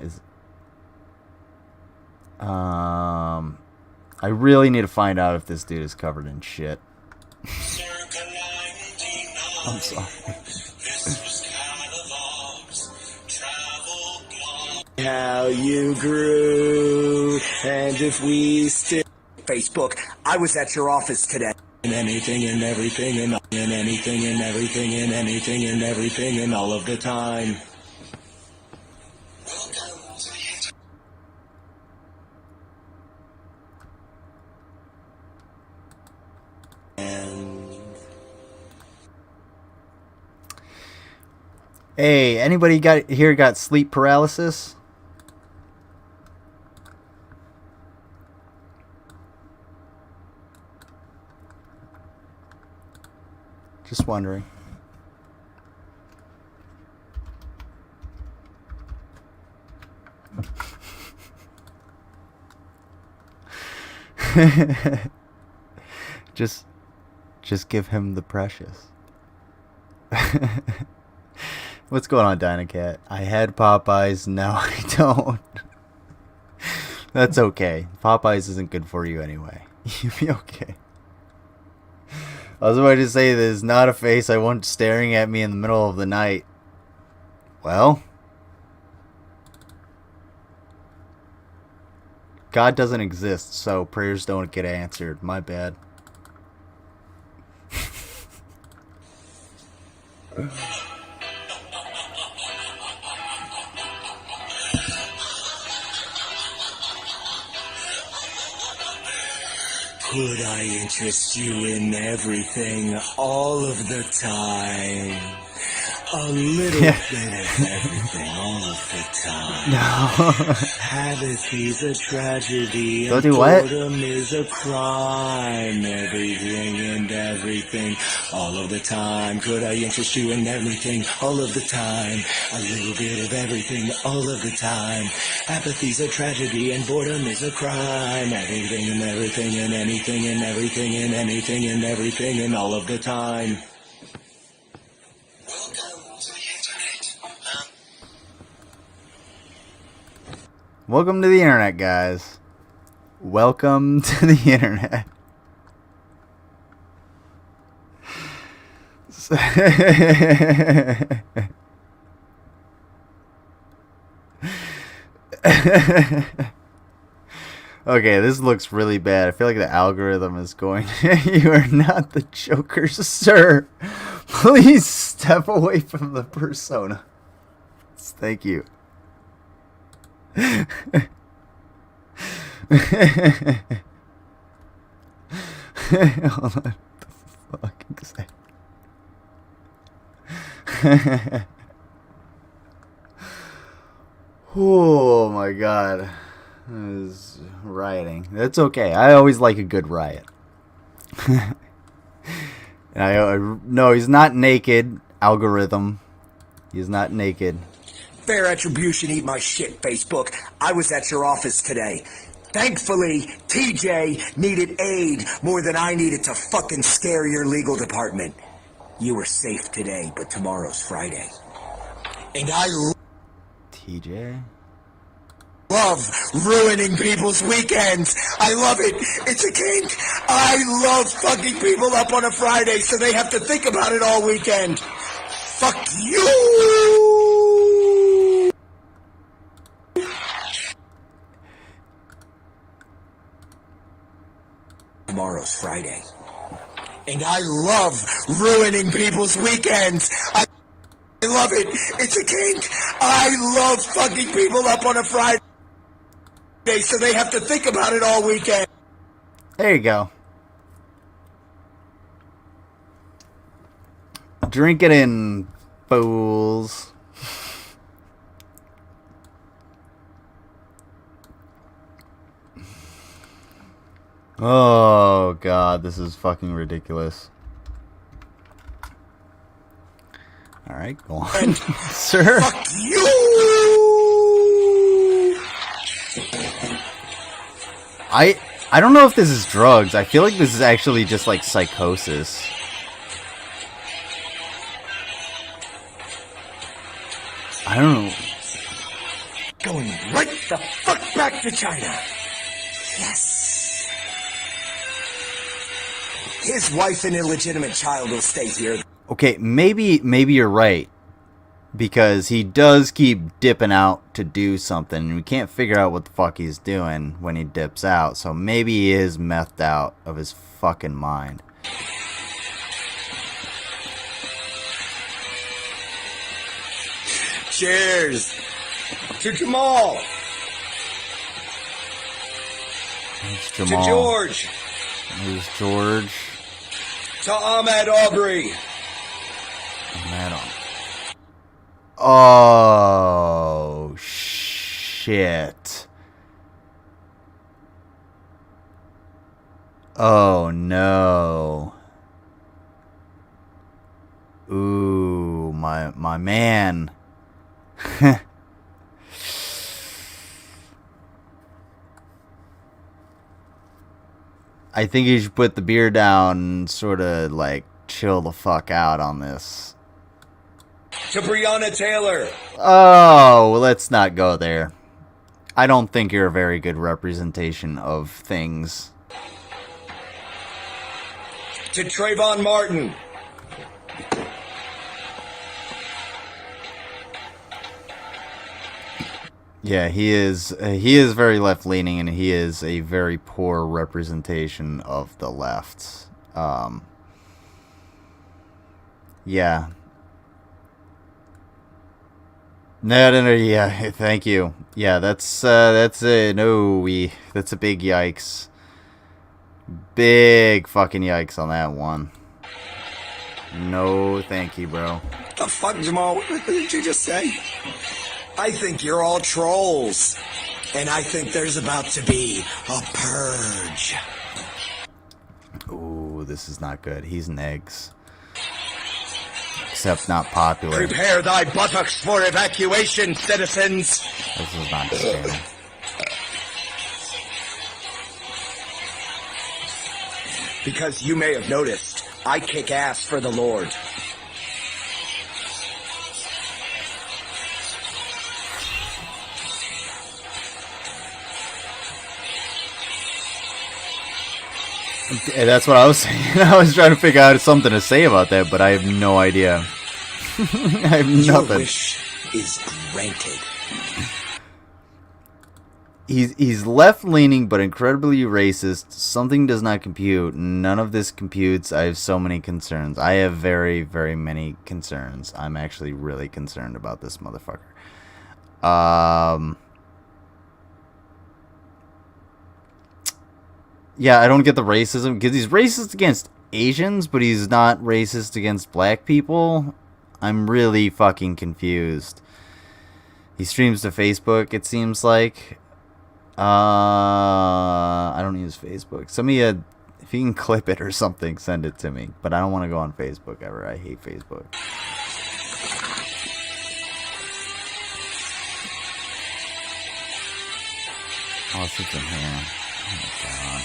really need to find out if this dude is covered in shit. I'm sorry. How you grew, and if we still... Facebook, I was at your office today. And anything and everything and anything and everything and anything and everything and all of the time. Hey, anybody got sleep paralysis? Just wondering. Just give him the precious. What's going on, Dynacat? I had Popeyes, now I don't. That's okay. Popeyes isn't good for you anyway. You'll be okay. I was about to say there's not a face I want staring at me in the middle of the night. Well, God doesn't exist, so prayers don't get answered. My bad. Could I interest you in everything all of the time? A little bit of everything all of the time. No. Apathy's a tragedy. Don't do what? Boredom is a crime. Everything and everything all of the time. Could I interest you in everything all of the time? A little bit of everything all of the time. Apathy's a tragedy and boredom is a crime. Everything and everything and anything and everything and anything and everything and all of the time. Welcome to the internet, guys. Welcome to the internet. Okay, this looks really bad. I feel like the algorithm is going. You are not the Joker, sir. Please step away from the persona. Thank you. Hold on. The fucking say. Oh my god. is rioting. That's okay. I always like a good riot. And I no, he's not naked. Algorithm. He's not naked. Fair attribution, eat my shit, Facebook. I was at your office today. Thankfully, TJ needed aid more than I needed to fucking scare your legal department. You were safe today, but tomorrow's Friday. And I TJ? love ruining people's weekends. I love it. It's a kink. I love fucking people up on a Friday so they have to think about it all weekend. Fuck you! Tomorrow's Friday. And I love ruining people's weekends. I love it. It's a kink. I love fucking people up on a Friday so they have to think about it all weekend. There you go. Drink it in, fools. Oh, God, this is fucking ridiculous. Alright, go on, sir. Fuck you! I don't know if this is drugs. I feel like this is actually just like psychosis. I don't know. Going right the fuck back to China. Yes. His wife and illegitimate child will stay here. Okay, maybe you're right. Because he does keep dipping out to do something, and we can't figure out what the fuck he's doing when he dips out. So maybe he is methed out of his fucking mind. Cheers to Jamal. It's Jamal. To George. Who's George? To Ahmed Aubrey. Ahmed Aubrey. Oh, shit. Oh, no. Ooh, my man. I think you should put the beer down and sort of, like, chill the fuck out on this. To Breonna Taylor. Oh, let's not go there. I don't think you're a very good representation of things. To Trayvon Martin. Yeah, he is very left-leaning, and he is a very poor representation of the left. Yeah. No, yeah, thank you. Yeah, that's a that's a big yikes. Big fucking yikes on that one. No, thank you, bro. The fuck, Jamal? What did you just say? I think you're all trolls. And I think there's about to be a purge. Ooh, this is not good. He's negs. Except not popular. Prepare thy buttocks for evacuation, citizens. This is not good. Because you may have noticed, I kick ass for the Lord. That's what I was saying. I was trying to figure out something to say about that, but I have no idea. I have nothing. Your wish is granted. He's left-leaning, but incredibly racist. Something does not compute. None of this computes. I have so many concerns. I have very, very many concerns. I'm actually really concerned about this motherfucker. Yeah, I don't get the racism, because he's racist against Asians, but he's not racist against black people. I'm really fucking confused. He streams to Facebook, it seems like. I don't use Facebook. Send me a, if you can clip it or something, send it to me. But I don't want to go on Facebook ever. I hate Facebook. Oh, it's in here. Oh my god.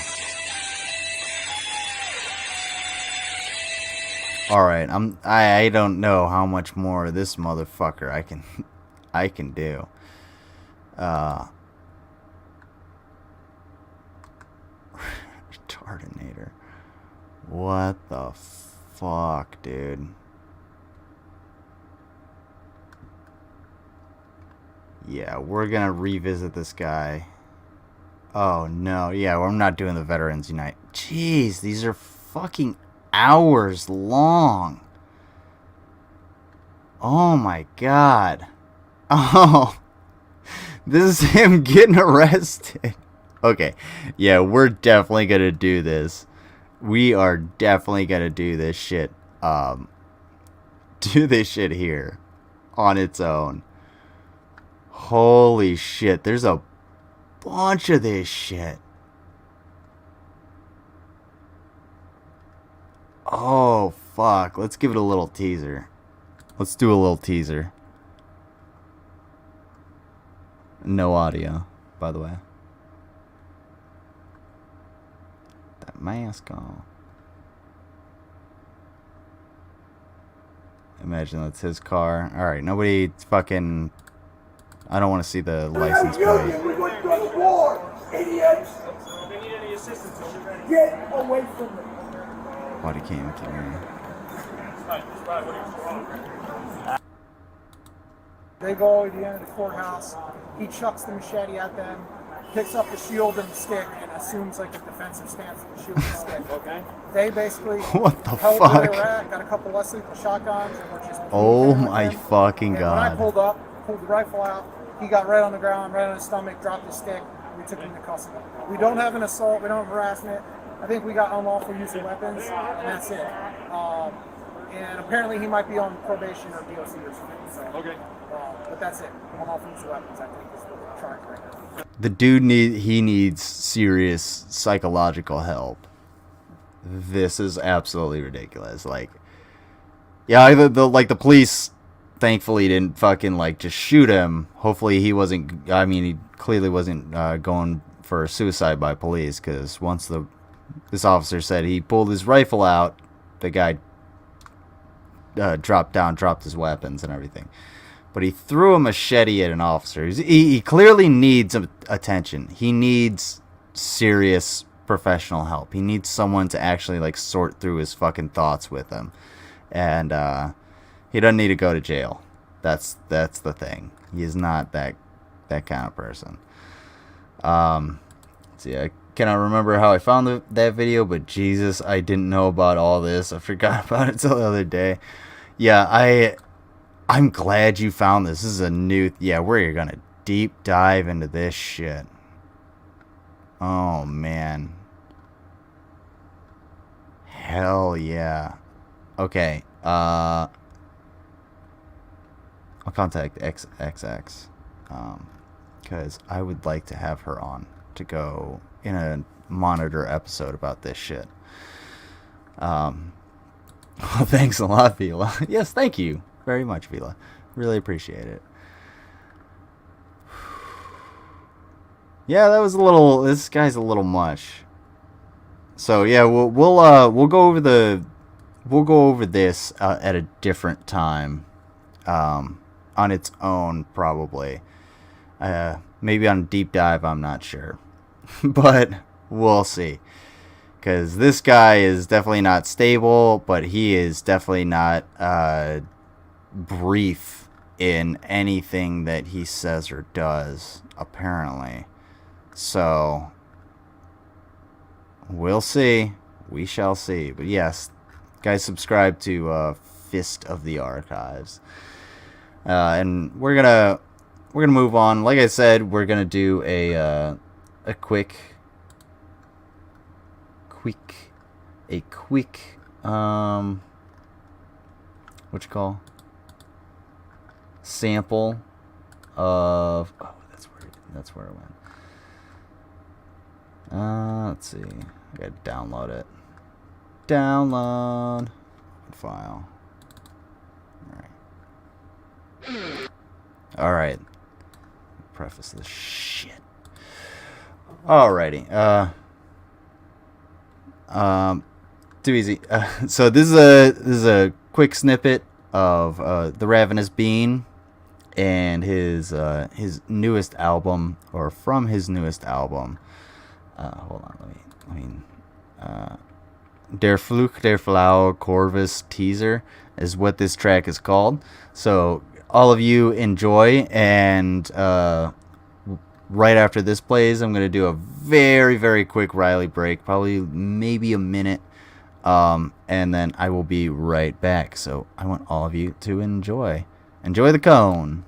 Alright, I don't know how much more of this motherfucker I can do. Retardinator. What the fuck, dude? Yeah, we're gonna revisit this guy. Oh no, yeah, I'm not doing the Veterans Unite. Jeez, these are fucking hours long. Oh my god. Oh, this is him getting arrested. Okay, yeah, we're definitely gonna do this. We are definitely gonna do this shit. Do this shit here on its own. Holy shit, there's a bunch of this shit. Oh fuck, let's give it a little teaser. Let's do a little teaser. No audio, by the way. That mask on. Imagine that's his car. Alright, nobody fucking... I don't want to see the license plate. We went to the war, idiots! If they need any assistance, they'll be ready. Get away from me! Body cam camera. They go over to the end of the courthouse. He chucks the machete at them, picks up the shield and the stick, and assumes like a defensive stance with the shield and the stick. Okay. They basically What the held where they fuck? were at, got a couple less lethal shotguns, and were just Oh beating my them. fucking And when I god. pulled the rifle out, he got right on the ground, right on his stomach, dropped his stick, and we took him to custody. We don't have an assault, we don't have harassment. I think we got unlawful use of weapons, and that's it. And apparently he might be on probation or DOC or something. So, Okay. but that's it. Unlawful use of weapons, I think, is what we're trying right now. The dude needs serious psychological help. This is absolutely ridiculous. Like, yeah, the police thankfully didn't fucking like just shoot him. Hopefully he wasn't. I mean, he clearly wasn't going for suicide by police, because once this officer said he pulled his rifle out, the guy dropped his weapons and everything. But he threw a machete at an officer. He clearly needs attention. He needs serious professional help. He needs someone to actually like sort through his fucking thoughts with him. And he doesn't need to go to jail. That's the thing. He is not that kind of person. See, I cannot remember how I found that video, but Jesus, I didn't know about all this. I forgot about it till the other day. Yeah, I'm glad you found this. This is a new... Yeah, we're gonna deep dive into this shit. Oh, man. Hell yeah. Okay, I'll contact XXX, because I would like to have her on to go in a monitor episode about this shit. Oh, thanks a lot, Vila. Yes, thank you very much, Vila. Really appreciate it. Yeah, that was a little... This guy's a little much. So yeah, we'll go over this at a different time, on its own probably. Maybe on a deep dive, I'm not sure, but we'll see. Because this guy is definitely not stable, but he is definitely not brief in anything that he says or does, apparently. So, we'll see. We shall see. But yes, guys, subscribe to Fist of the Archives. And we're gonna move on. Like I said, we're gonna do a quick what you call sample of... Oh, that's where it went. let's see. I gotta download it. Download file. Alright. Preface this shit. Alrighty. Too easy. So this is a quick snippet of the Ravenous Bean and his newest album, or from his newest album. Hold on, let me Der Fluch der Flower Corvus teaser is what this track is called. So all of you enjoy, and right after this plays, I'm going to do a very, very quick Riley break, probably maybe a minute, and then I will be right back. So I want all of you to enjoy the cone.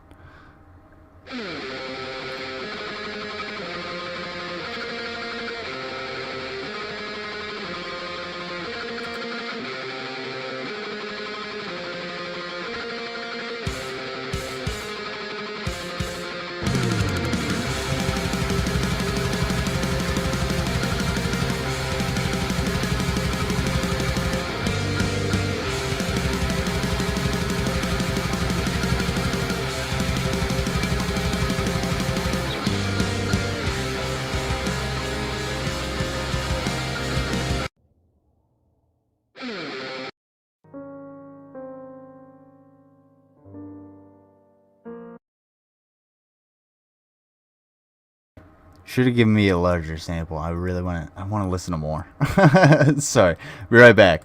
Should have given me a larger sample. I really want to listen to more. Sorry. Be right back.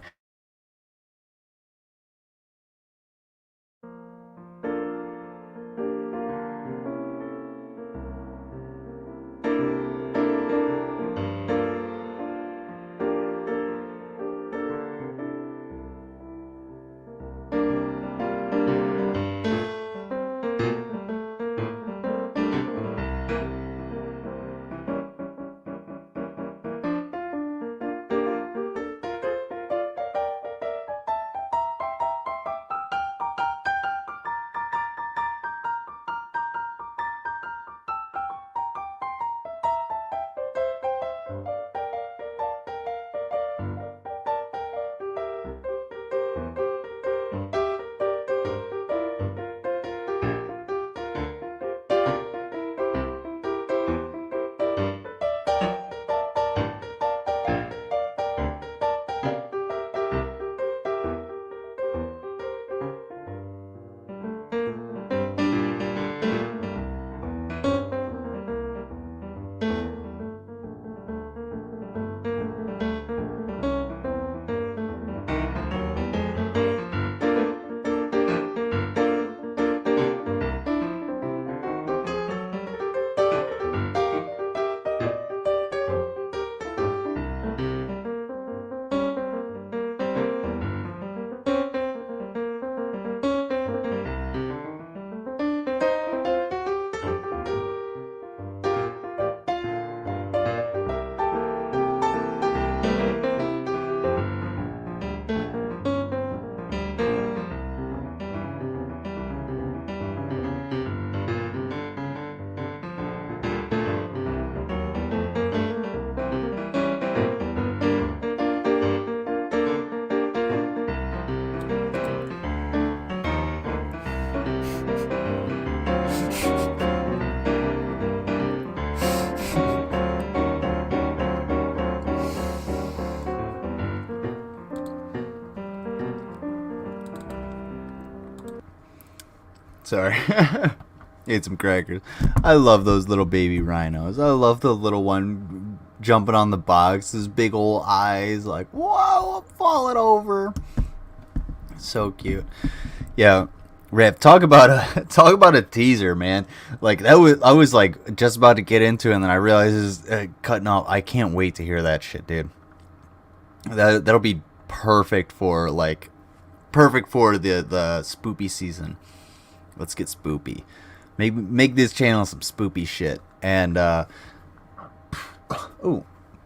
Sorry. Ate some crackers. I love those little baby rhinos. I love the little one jumping on the box. His big old eyes like, whoa, I'm falling over. So cute. Yeah. Rip, talk about a teaser, man. Like I was like just about to get into it, and then I realized it's cutting off. I can't wait to hear that shit, dude. That'll be perfect for the spoopy season. Let's get spoopy. Make this channel some spoopy shit. And oh,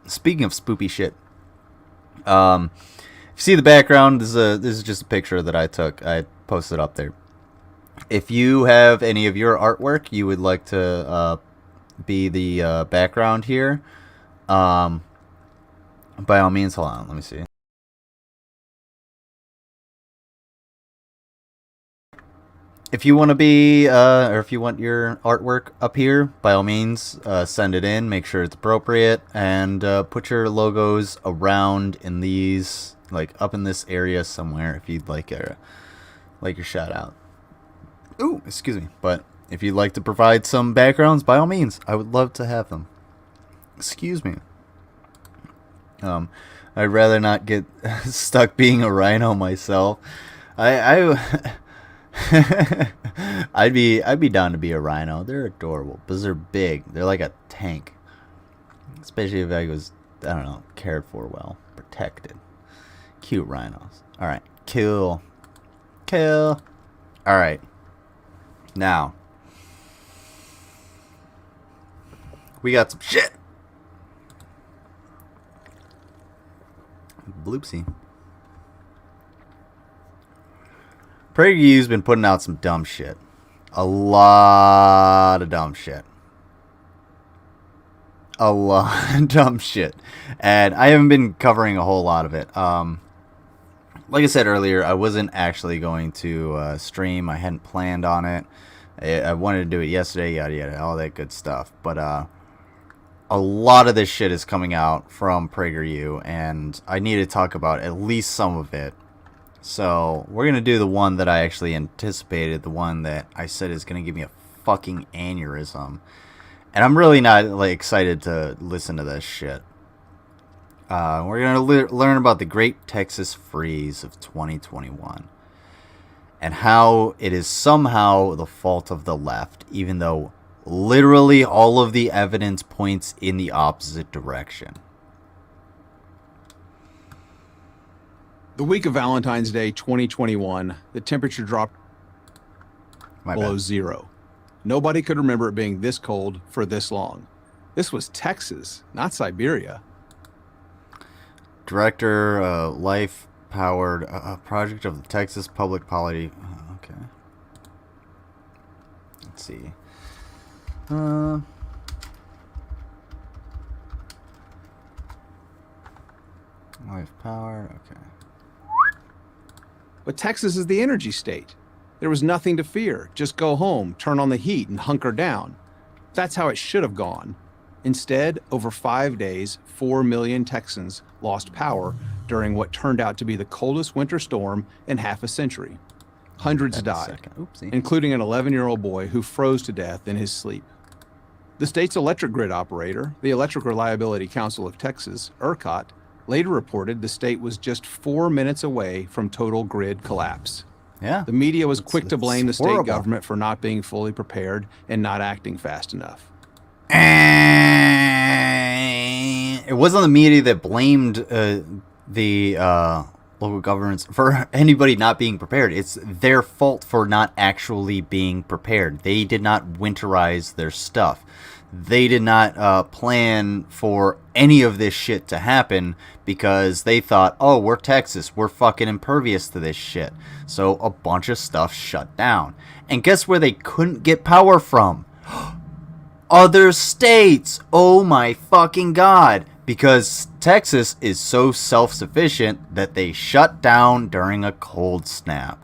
speaking of spoopy shit, if you see the background, this is just a picture that I took. I posted up there. If you have any of your artwork you would like to be the background here, by all means, hold on, let me see. If you want to be, or if you want your artwork up here, by all means, send it in. Make sure it's appropriate, and put your logos around in these, like up in this area somewhere, if you'd like your shout out. Ooh, excuse me. But if you'd like to provide some backgrounds, by all means, I would love to have them. Excuse me. I'd rather not get stuck being a rhino myself. I'd be down to be a rhino. They're adorable, but they're big. They're like a tank. Especially if I was, I don't know, cared for well, protected. Cute rhinos. All right, kill. All right. Now we got some shit. Bloopsie. PragerU's been putting out some dumb shit. A lot of dumb shit. A lot of dumb shit. And I haven't been covering a whole lot of it. Like I said earlier, I wasn't actually going to stream. I hadn't planned on it. I wanted to do it yesterday, yada yada, all that good stuff. But a lot of this shit is coming out from PragerU, and I need to talk about at least some of it. So we're gonna do the one that I actually anticipated, the one that I said is gonna give me a fucking aneurysm, and I'm really not like excited to listen to this shit. We're gonna learn about the Great Texas Freeze of 2021, and how it is somehow the fault of the left, even though literally all of the evidence points in the opposite direction. The week of Valentine's Day 2021, the temperature dropped below zero. Nobody could remember it being this cold for this long. This was Texas, not Siberia. Director, life-powered project of the Texas Public Policy. Okay. Let's see. Life-powered. Okay. But Texas is the energy state. There was nothing to fear. Just go home, turn on the heat, and hunker down. That's how it should have gone. Instead, over 5 days, 4 million Texans lost power during what turned out to be the coldest winter storm in half a century. Hundreds died, including an 11-year-old boy who froze to death in his sleep. The state's electric grid operator, the Electric Reliability Council of Texas, ERCOT, later reported the state was just 4 minutes away from total grid collapse. Yeah. The media was quick to blame the state horrible. government for not being fully prepared and not acting fast enough. It wasn't the media that blamed the local governments for anybody not being prepared. It's their fault for not actually being prepared. They did not winterize their stuff. They did not plan for any of this shit to happen because they thought, oh, we're Texas. We're fucking impervious to this shit. So a bunch of stuff shut down. And guess where they couldn't get power from? Other states. Oh my fucking god. Because Texas is so self-sufficient that they shut down during a cold snap.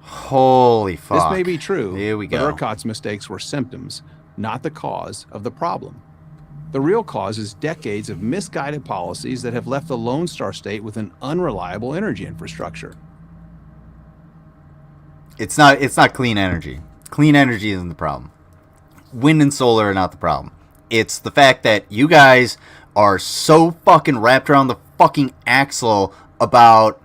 Holy fuck. This may be true, Here we go. but ERCOT's mistakes were symptoms, not the cause of the problem. The real cause is decades of misguided policies that have left the Lone Star State with an unreliable energy infrastructure. It's not clean energy. Clean energy isn't the problem. Wind and solar are not the problem. It's the fact that you guys are so fucking wrapped around the fucking axle about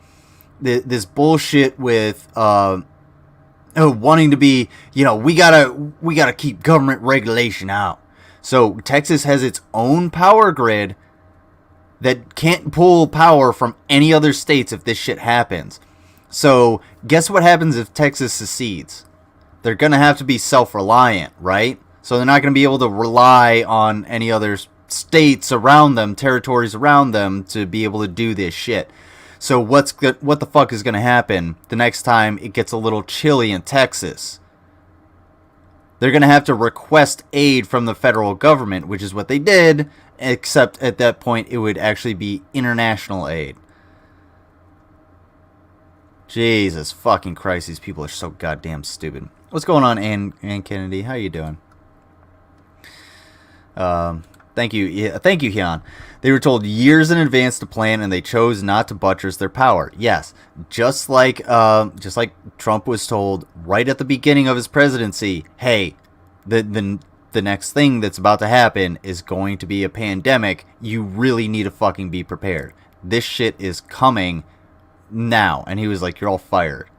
this bullshit with wanting to be, we gotta keep government regulation out. So Texas has its own power grid that can't pull power from any other states if this shit happens. So guess what happens if Texas secedes? They're gonna have to be self-reliant, right? So they're not gonna be able to rely on any other states around them, territories around them, to be able to do this shit. So what the fuck is gonna happen the next time it gets a little chilly in Texas? They're going to have to request aid from the federal government, which is what they did, except at that point it would actually be international aid. Jesus fucking Christ, these people are so goddamn stupid. What's going on, Ann Kennedy? How you doing? Thank you, Hyun. They were told years in advance to plan, and they chose not to buttress their power. Yes, just like Trump was told right at the beginning of his presidency. Hey, the next thing that's about to happen is going to be a pandemic. You really need to fucking be prepared. This shit is coming now. And he was like, "You're all fired."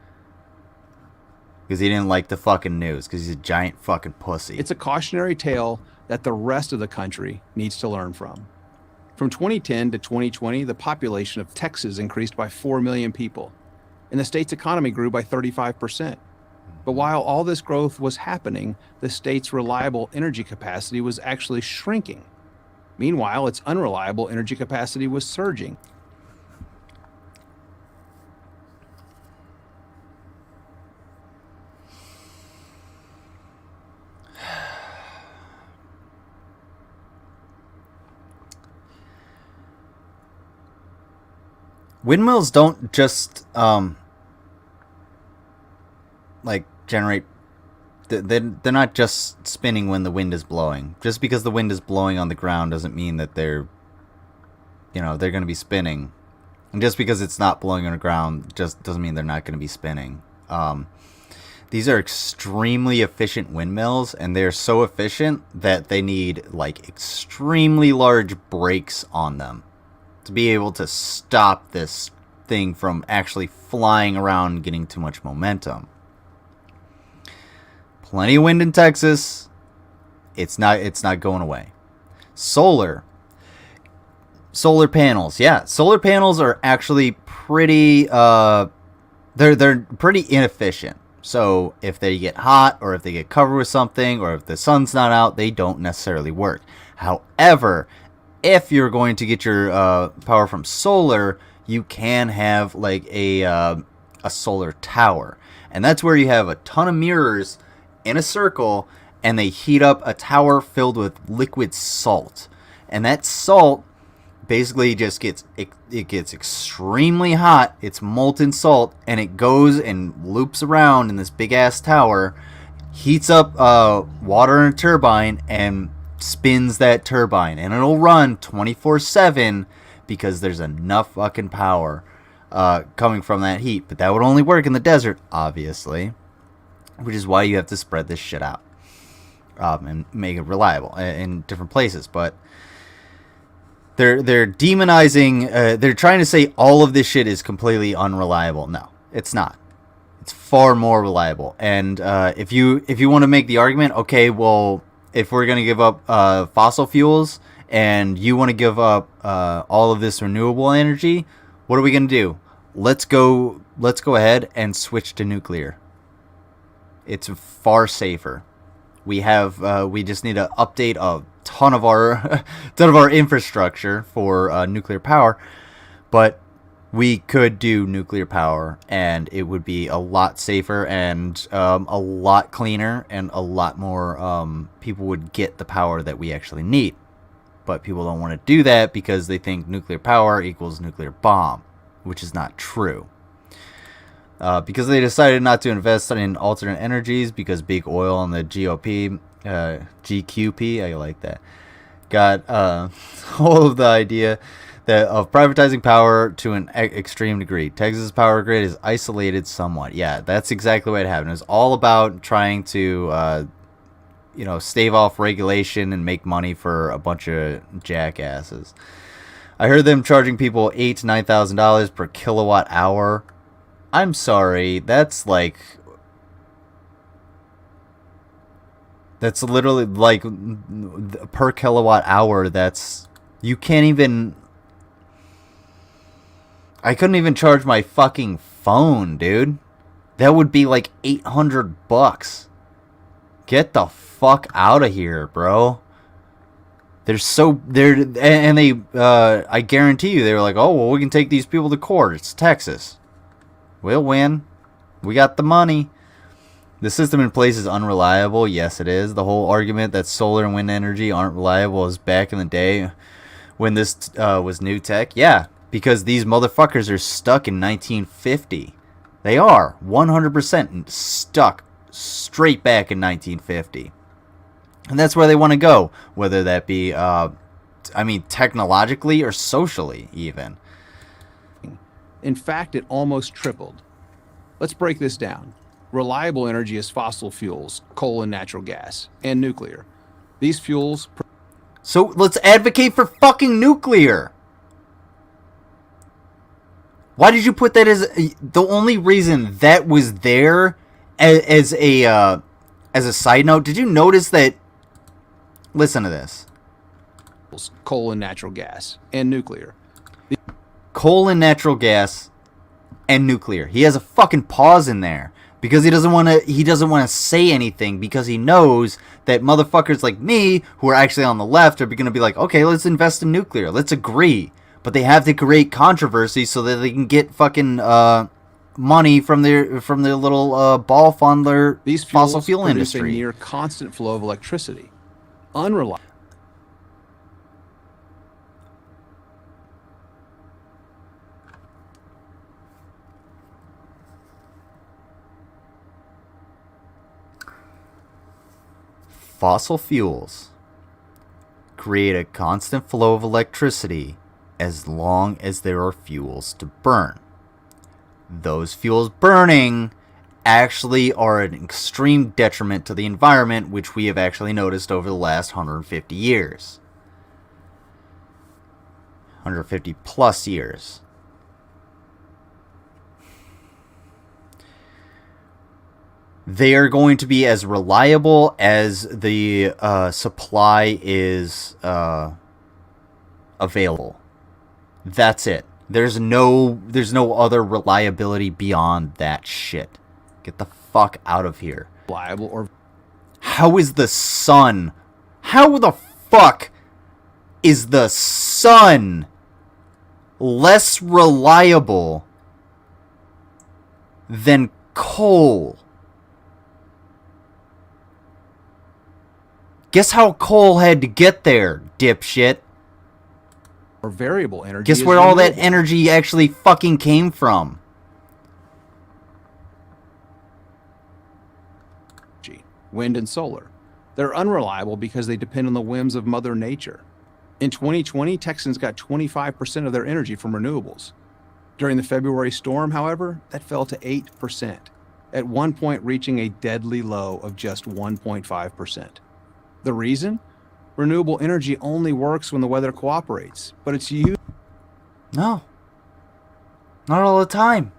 Because he didn't like the fucking news. Because he's a giant fucking pussy. It's a cautionary tale that the rest of the country needs to learn from. From 2010 to 2020, the population of Texas increased by 4 million people, and the state's economy grew by 35%. But while all this growth was happening, the state's reliable energy capacity was actually shrinking. Meanwhile, its unreliable energy capacity was surging. Windmills don't just like generate. They're not just spinning when the wind is blowing. Just because the wind is blowing on the ground doesn't mean that they're going to be spinning. And just because it's not blowing on the ground just doesn't mean they're not going to be spinning. These are extremely efficient windmills, and they're so efficient that they need like extremely large brakes on them to be able to stop this thing from actually flying around and getting too much momentum. Plenty of wind in Texas. It's not going away. Solar panels. Yeah, solar panels are actually pretty they're pretty inefficient. So if they get hot, or if they get covered with something, or if the sun's not out, they don't necessarily work. However, if you're going to get your power from solar, you can have like a solar tower. And that's where you have a ton of mirrors in a circle, and they heat up a tower filled with liquid salt. And that salt basically just gets extremely hot. It's molten salt, and it goes and loops around in this big ass tower, heats up water in a turbine, and spins that turbine, and it'll run 24/7 because there's enough fucking power coming from that heat. But that would only work in the desert, obviously, which is why you have to spread this shit out and make it reliable in different places. But they're demonizing. They're trying to say all of this shit is completely unreliable. No, it's not. It's far more reliable. And if you want to make the argument, okay, well, if we're going to give up fossil fuels and you want to give up all of this renewable energy, what are we going to do? Let's go ahead and switch to nuclear. It's far safer. We just need to update a ton of our infrastructure for nuclear power, but we could do nuclear power, and it would be a lot safer and a lot cleaner, and a lot more people would get the power that we actually need. But people don't want to do that because they think nuclear power equals nuclear bomb, which is not true. Because they decided not to invest in alternate energies because big oil and the GQP, I like that, got hold of the idea of privatizing power to an extreme degree. Texas' power grid is isolated somewhat. Yeah, that's exactly what happened. It was all about trying to, stave off regulation and make money for a bunch of jackasses. I heard them charging people $8,000 to $9,000 per kilowatt hour. I'm sorry, that's literally like per kilowatt hour. You can't even. I couldn't even charge my fucking phone, dude. That would be like $800. Get the fuck out of here, bro. And they I guarantee you they were like, "Oh, well, we can take these people to court. It's Texas. We'll win. We got the money." The system in place is unreliable. Yes, it is. The whole argument that solar and wind energy aren't reliable is back in the day when this was new tech. Yeah, because these motherfuckers are stuck in 1950. They are 100% stuck straight back in 1950. And that's where they want to go, whether that be, technologically or socially even. In fact, it almost tripled. Let's break this down. Reliable energy is fossil fuels, coal and natural gas, and nuclear. These fuels... So let's advocate for fucking nuclear. Why did you put that as... The only reason that was there as a side note, did you notice that... Listen to this. Coal and natural gas, and nuclear. Coal and natural gas and nuclear. He has a fucking pause in there because he doesn't want to say anything because he knows that motherfuckers like me who are actually on the left are going to be like, okay, let's invest in nuclear. Let's agree. But they have to create controversy so that they can get fucking money from their little ball fund their These fossil fuel produce industry. A near constant flow of electricity. Unreliable. Fossil fuels create a constant flow of electricity as long as there are fuels to burn. Those fuels burning actually are an extreme detriment to the environment, which we have actually noticed over the last 150 years. 150 plus years. They are going to be as reliable as the supply is available. That's it. There's no other reliability beyond that shit. Get the fuck out of here. Reliable or... How is the sun? How the fuck is the sun less reliable than coal? Guess how coal had to get there, dipshit. Or variable energy. Guess where all that energy actually fucking came from? Wind and solar. They're unreliable because they depend on the whims of Mother Nature. In 2020, Texans got 25% of their energy from renewables. During the February storm, however, that fell to 8%, at one point reaching a deadly low of just 1.5%. The reason? Renewable energy only works when the weather cooperates, but it's used... No. Not all the time.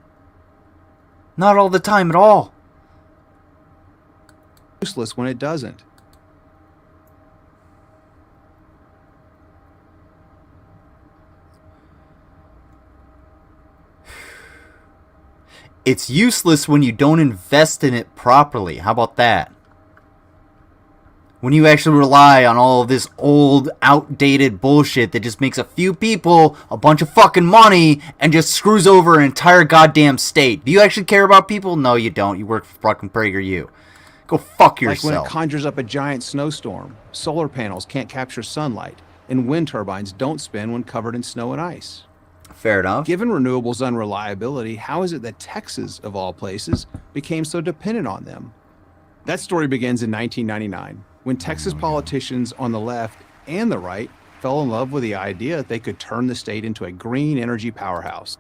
Not all the time at all. Useless when it doesn't. It's useless when you don't invest in it properly. How about that? When you actually rely on all of this old, outdated bullshit that just makes a few people a bunch of fucking money and just screws over an entire goddamn state. Do you actually care about people? No, you don't. You work for fucking PragerU. Go fuck yourself. Like when it conjures up a giant snowstorm, solar panels can't capture sunlight, and wind turbines don't spin when covered in snow and ice. Fair enough. Given renewables' unreliability, how is it that Texas, of all places, became so dependent on them? That story begins in 1999, when Texas politicians on the left and the right fell in love with the idea that they could turn the state into a green energy powerhouse.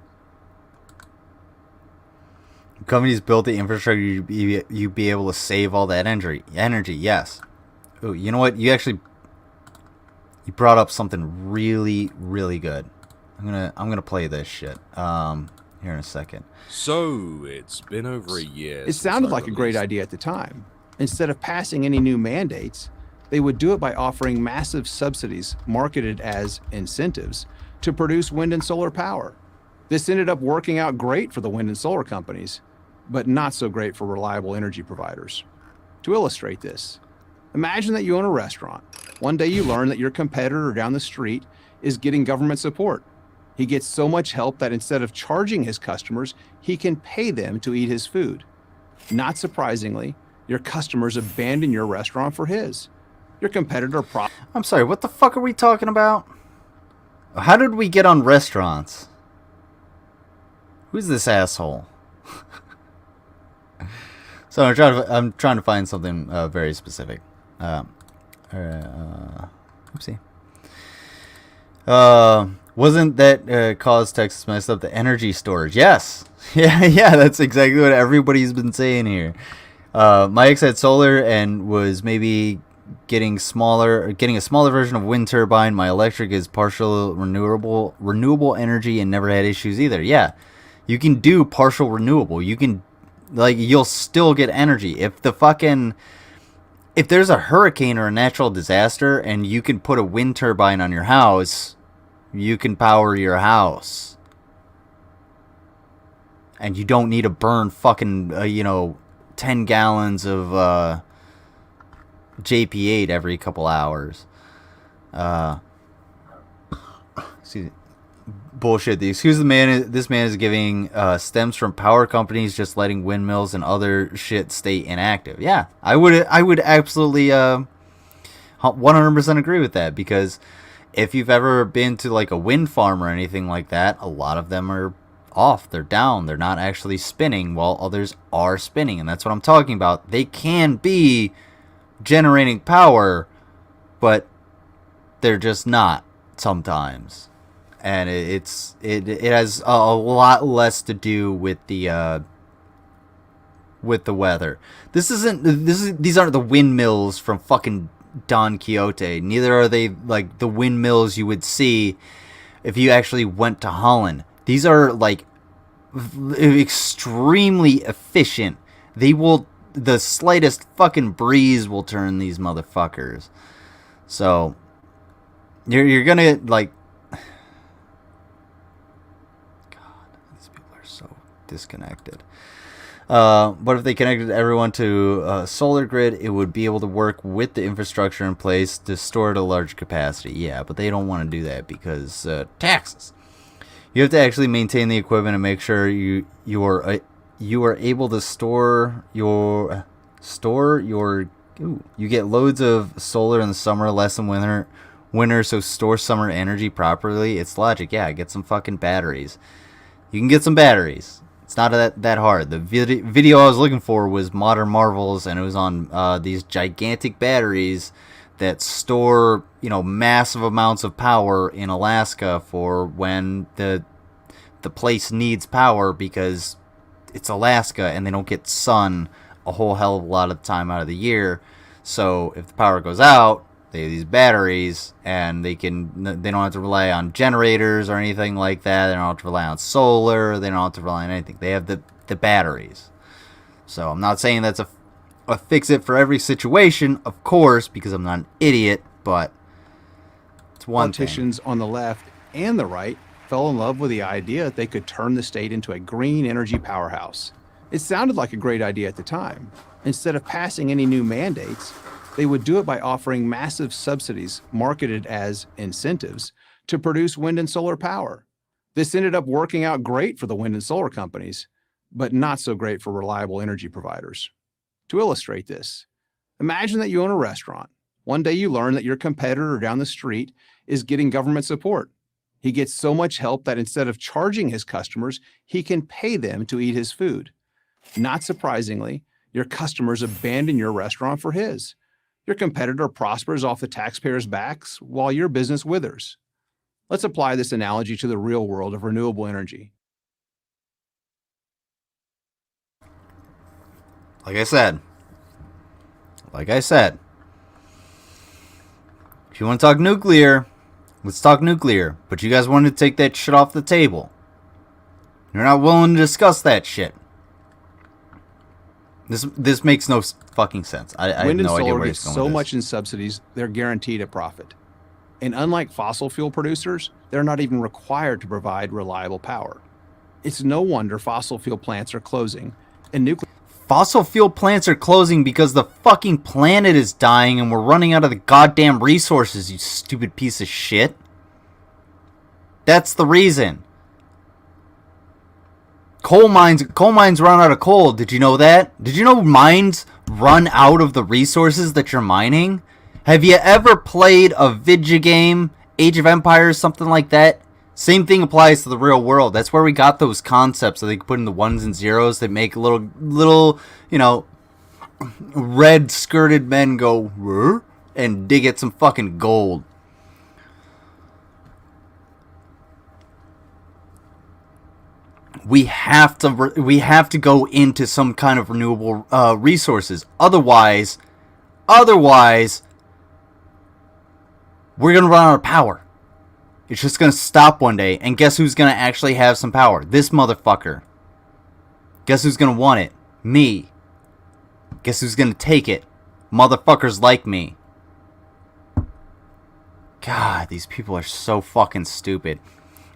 Companies built the infrastructure you'd be able to save all that energy. Yes. Ooh, you know what? You brought up something really, really good. I'm gonna play this shit here in a second. So it's been over a year. It sounded like a great idea at the time. Instead of passing any new mandates, they would do it by offering massive subsidies marketed as incentives to produce wind and solar power. This ended up working out great for the wind and solar companies, but not so great for reliable energy providers. To illustrate this, imagine that you own a restaurant. One day you learn that your competitor down the street is getting government support. He gets so much help that instead of charging his customers, he can pay them to eat his food. Not surprisingly, Your customers abandon your restaurant for his. Your competitor I'm sorry, what the fuck are we talking about? How did we get on restaurants? Who's this asshole? So I'm trying to find something very specific. Oopsie. Wasn't that cause Texas messed up the energy storage? Yes. Yeah, that's exactly what everybody's been saying here. My ex had solar and was maybe getting a smaller version of wind turbine. My electric is partial renewable energy and never had issues either. Yeah, you can do partial renewable. You can, like, you'll still get energy. If there's a hurricane or a natural disaster and you can put a wind turbine on your house, you can power your house. And you don't need to burn fucking, 10 gallons of JP8 every couple hours. Excuse me. Bullshit. The excuse this man is giving stems from power companies just letting windmills and other shit stay inactive. Yeah, I would absolutely 100% agree with that, because if you've ever been to like a wind farm or anything like that, a lot of them are off. They're down. They're not actually spinning while others are spinning, and that's what I'm talking about. They can be generating power, but they're just not sometimes. And it has a lot less to do with the weather. These aren't the windmills from fucking Don Quixote. Neither are they like the windmills you would see if you actually went to Holland. These are like extremely efficient. The slightest fucking breeze will turn these motherfuckers. So you're gonna like, disconnected. But if they connected everyone to a solar grid, it would be able to work with the infrastructure in place to store at a large capacity. Yeah, but they don't want to do that because taxes. You have to actually maintain the equipment and make sure you are able to store your. You get loads of solar in the summer, less in winter, so store summer energy properly. It's logic. Yeah, get some fucking batteries. You can get some batteries. It's not that hard. The video I was looking for was Modern Marvels, and it was on these gigantic batteries that store, massive amounts of power in Alaska for when the place needs power, because it's Alaska and they don't get sun a whole hell of a lot of the time out of the year. So if the power goes out, they have these batteries, and they don't have to rely on generators or anything like that. They don't have to rely on solar. They don't have to rely on anything. They have the batteries. So I'm not saying that's a fix it for every situation, of course, because I'm not an idiot, but it's one thing. Politicians on the left and the right fell in love with the idea that they could turn the state into a green energy powerhouse. It sounded like a great idea at the time. Instead of passing any new mandates, they would do it by offering massive subsidies marketed as incentives to produce wind and solar power. This ended up working out great for the wind and solar companies, but not so great for reliable energy providers. To illustrate this, imagine that you own a restaurant. One day you learn that your competitor down the street is getting government support. He gets so much help that instead of charging his customers, he can pay them to eat his food. Not surprisingly, your customers abandon your restaurant for his. Your competitor prospers off the taxpayers' backs while your business withers. Let's apply this analogy to the real world of renewable energy. Like I said, if you want to talk nuclear, let's talk nuclear. But you guys wanted to take that shit off the table. You're not willing to discuss that shit. This makes no fucking sense. I have Wind and no idea solar where get he's going so with this. much in subsidies, they're guaranteed a profit. And unlike fossil fuel producers, they're not even required to provide reliable power. It's no wonder fossil fuel plants are closing, and nuclear... Fossil fuel plants are closing because the fucking planet is dying and we're running out of the goddamn resources, you stupid piece of shit. That's the reason. Coal mines run out of coal. Did you know that? Did you know mines run out of the resources that you're mining? Have you ever played a video game, Age of Empires, something like that? Same thing applies to the real world. That's where we got those concepts that they could put in the ones and zeros that make little, you know, red skirted men go "Rrr," and dig at some fucking gold. We have to go into some kind of renewable resources. Otherwise, we're gonna run out of power. It's just gonna stop one day, and guess who's gonna actually have some power? This motherfucker. Guess who's gonna want it? Me. Guess who's gonna take it? Motherfuckers like me. God, these people are so fucking stupid.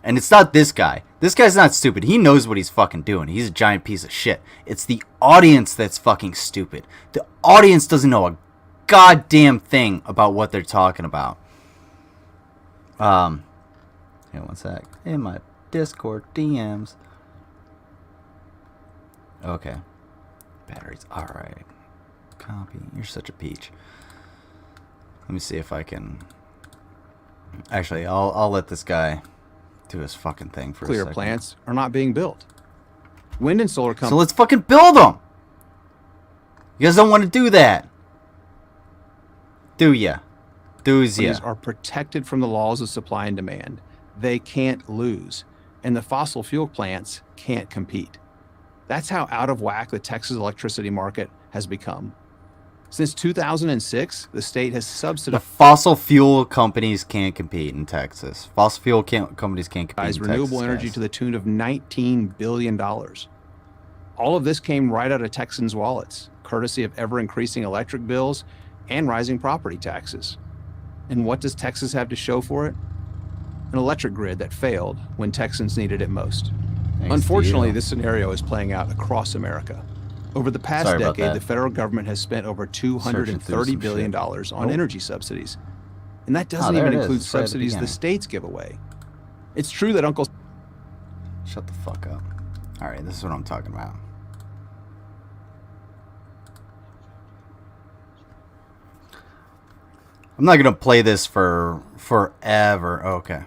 And it's not this guy. This guy's not stupid. He knows what he's fucking doing. He's a giant piece of shit. It's the audience that's fucking stupid. The audience doesn't know a goddamn thing about what they're talking about. Hey, one sec. In my Discord DMs. Okay. Batteries. Alright. Copy. You're such a peach. Let me see if I can... Actually, I'll let this guy do his fucking thing for a second. Nuclear plants are not being built. Wind and solar companies. So let's fucking build them. You guys don't want to do that, do ya? Are protected from the laws of supply and demand. They can't lose, and the fossil fuel plants can't compete. That's how out of whack the Texas electricity market has become. Since 2006, the state has The subsidized fossil fuel companies can't compete in Texas. Fossil fuel companies can't compete in renewable Texas, energy guys. to the tune of $19 billion. All of this came right out of Texans' wallets, courtesy of ever-increasing electric bills and rising property taxes. And what does Texas have to show for it? An electric grid that failed when Texans needed it most. Thanks Unfortunately, to you. this scenario is playing out across America. Over the past Sorry about decade, that. the federal government has spent over $230 billion on energy subsidies. And that doesn't there even it is. include It's right at the subsidies the beginning. states give away. It's true that Uncle Shut the fuck up. Alright, this is what I'm talking about. I'm not gonna play this for forever. Okay.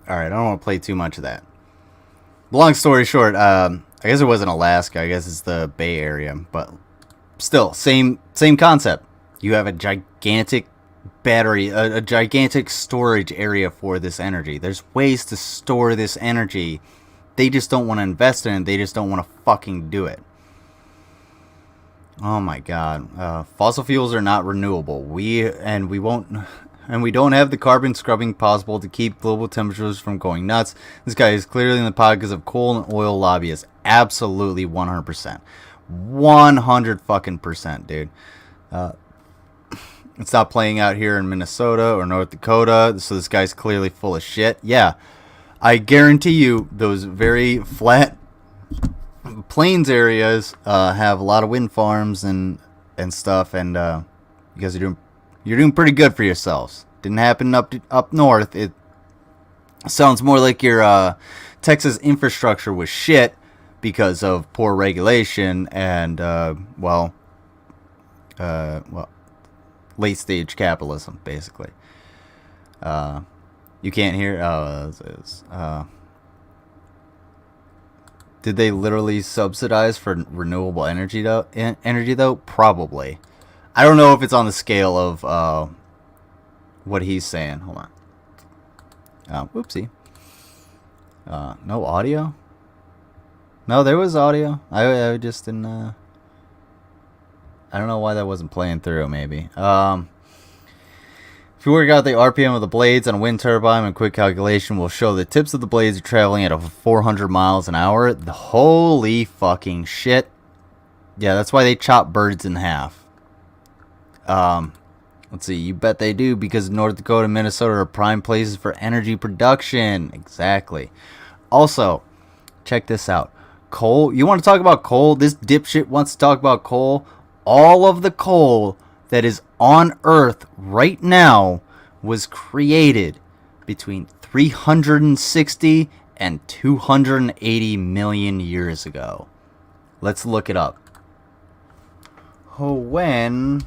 Alright, I don't want to play too much of that. Long story short, I guess it wasn't Alaska. I guess it's the Bay Area. But still, same concept. You have a gigantic battery, a gigantic storage area for this energy. There's ways to store this energy. They just don't want to invest in it. They just don't want to fucking do it. Oh my god. Fossil fuels are not renewable. We don't have the carbon scrubbing possible to keep global temperatures from going nuts. This guy is clearly in the pod because of coal and oil lobbyists. Absolutely 100%. 100 fucking percent, dude. It's not playing out here in Minnesota or North Dakota, so this guy's clearly full of shit. Yeah, I guarantee you those very flat plains areas have a lot of wind farms and stuff, and you guys are doing pretty good for yourselves. Didn't happen up north. It sounds more like your Texas infrastructure was shit because of poor regulation and late stage capitalism, basically. You can't hear. Did they literally subsidize for renewable energy though? Probably. I don't know if it's on the scale of what he's saying. Hold on. Whoopsie. No audio? No, there was audio. I just didn't. I don't know why that wasn't playing through. Maybe. If you work out the RPM of the blades on a wind turbine, a quick calculation will show the tips of the blades are traveling at over 400 miles an hour. Holy fucking shit. Yeah, that's why they chop birds in half. Let's see. You bet they do, because North Dakota and Minnesota are prime places for energy production. Exactly. Also, check this out. Coal. You want to talk about coal? This dipshit wants to talk about coal. All of the coal that is on Earth right now was created between 360 and 280 million years ago. Let's look it up. When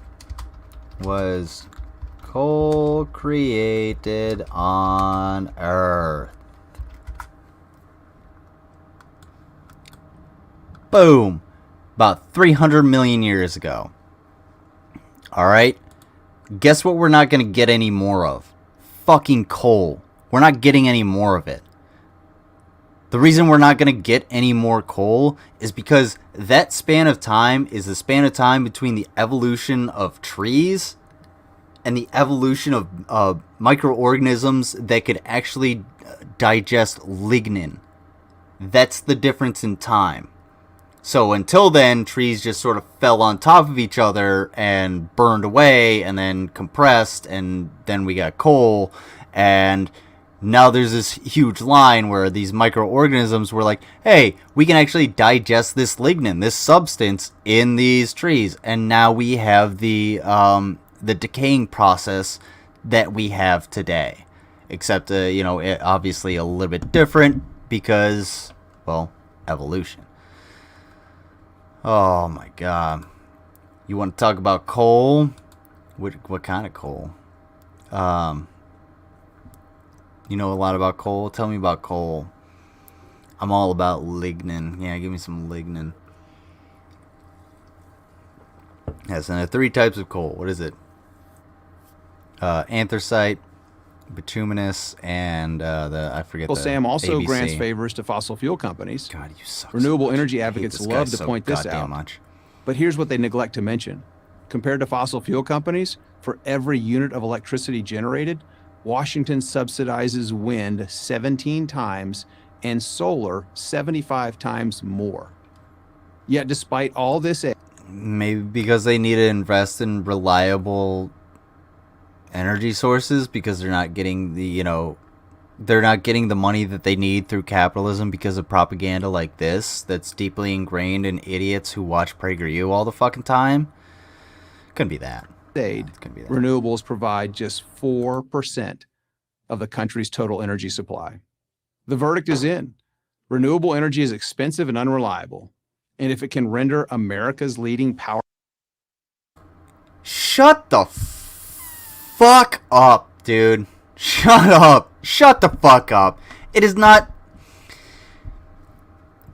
was coal created on Earth? Boom. About 300 million years ago. Alright? Guess what we're not going to get any more of? Fucking coal. We're not getting any more of it. The reason we're not going to get any more coal is because that span of time is the span of time between the evolution of trees and the evolution of microorganisms that could actually digest lignin. That's the difference in time. So until then, trees just sort of fell on top of each other and burned away and then compressed, and then we got coal. And now there's this huge line where these microorganisms were like, hey, we can actually digest this lignin, this substance in these trees. And now we have the decaying process that we have today. Except, obviously a little bit different because, well, evolution. Oh my god. You want to talk about coal? What kind of coal? You know a lot about coal? Tell me about coal. I'm all about lignin. Yeah, give me some lignin. Yes, and there are 3 types of coal. What is it? Anthracite, bituminous, and I forget Well, the Sam also ABC. grants favors to fossil fuel companies. God, you suck. Renewable so much. energy I hate advocates this guy love to so point this goddamn out. much. But here's what they neglect to mention. Compared to fossil fuel companies, for every unit of electricity generated, Washington subsidizes wind 17 times and solar 75 times more. Yet despite all this, Maybe because they need to invest in reliable energy sources, because they're not getting they're not getting the money that they need through capitalism because of propaganda like this that's deeply ingrained in idiots who watch PragerU all the fucking time. Couldn't be that. renewables provide just 4% of the country's total energy supply. The verdict is in. Renewable energy is expensive and unreliable. And if it can render America's leading power... Shut the fuck up, dude. Shut up. Shut the fuck up. It is not...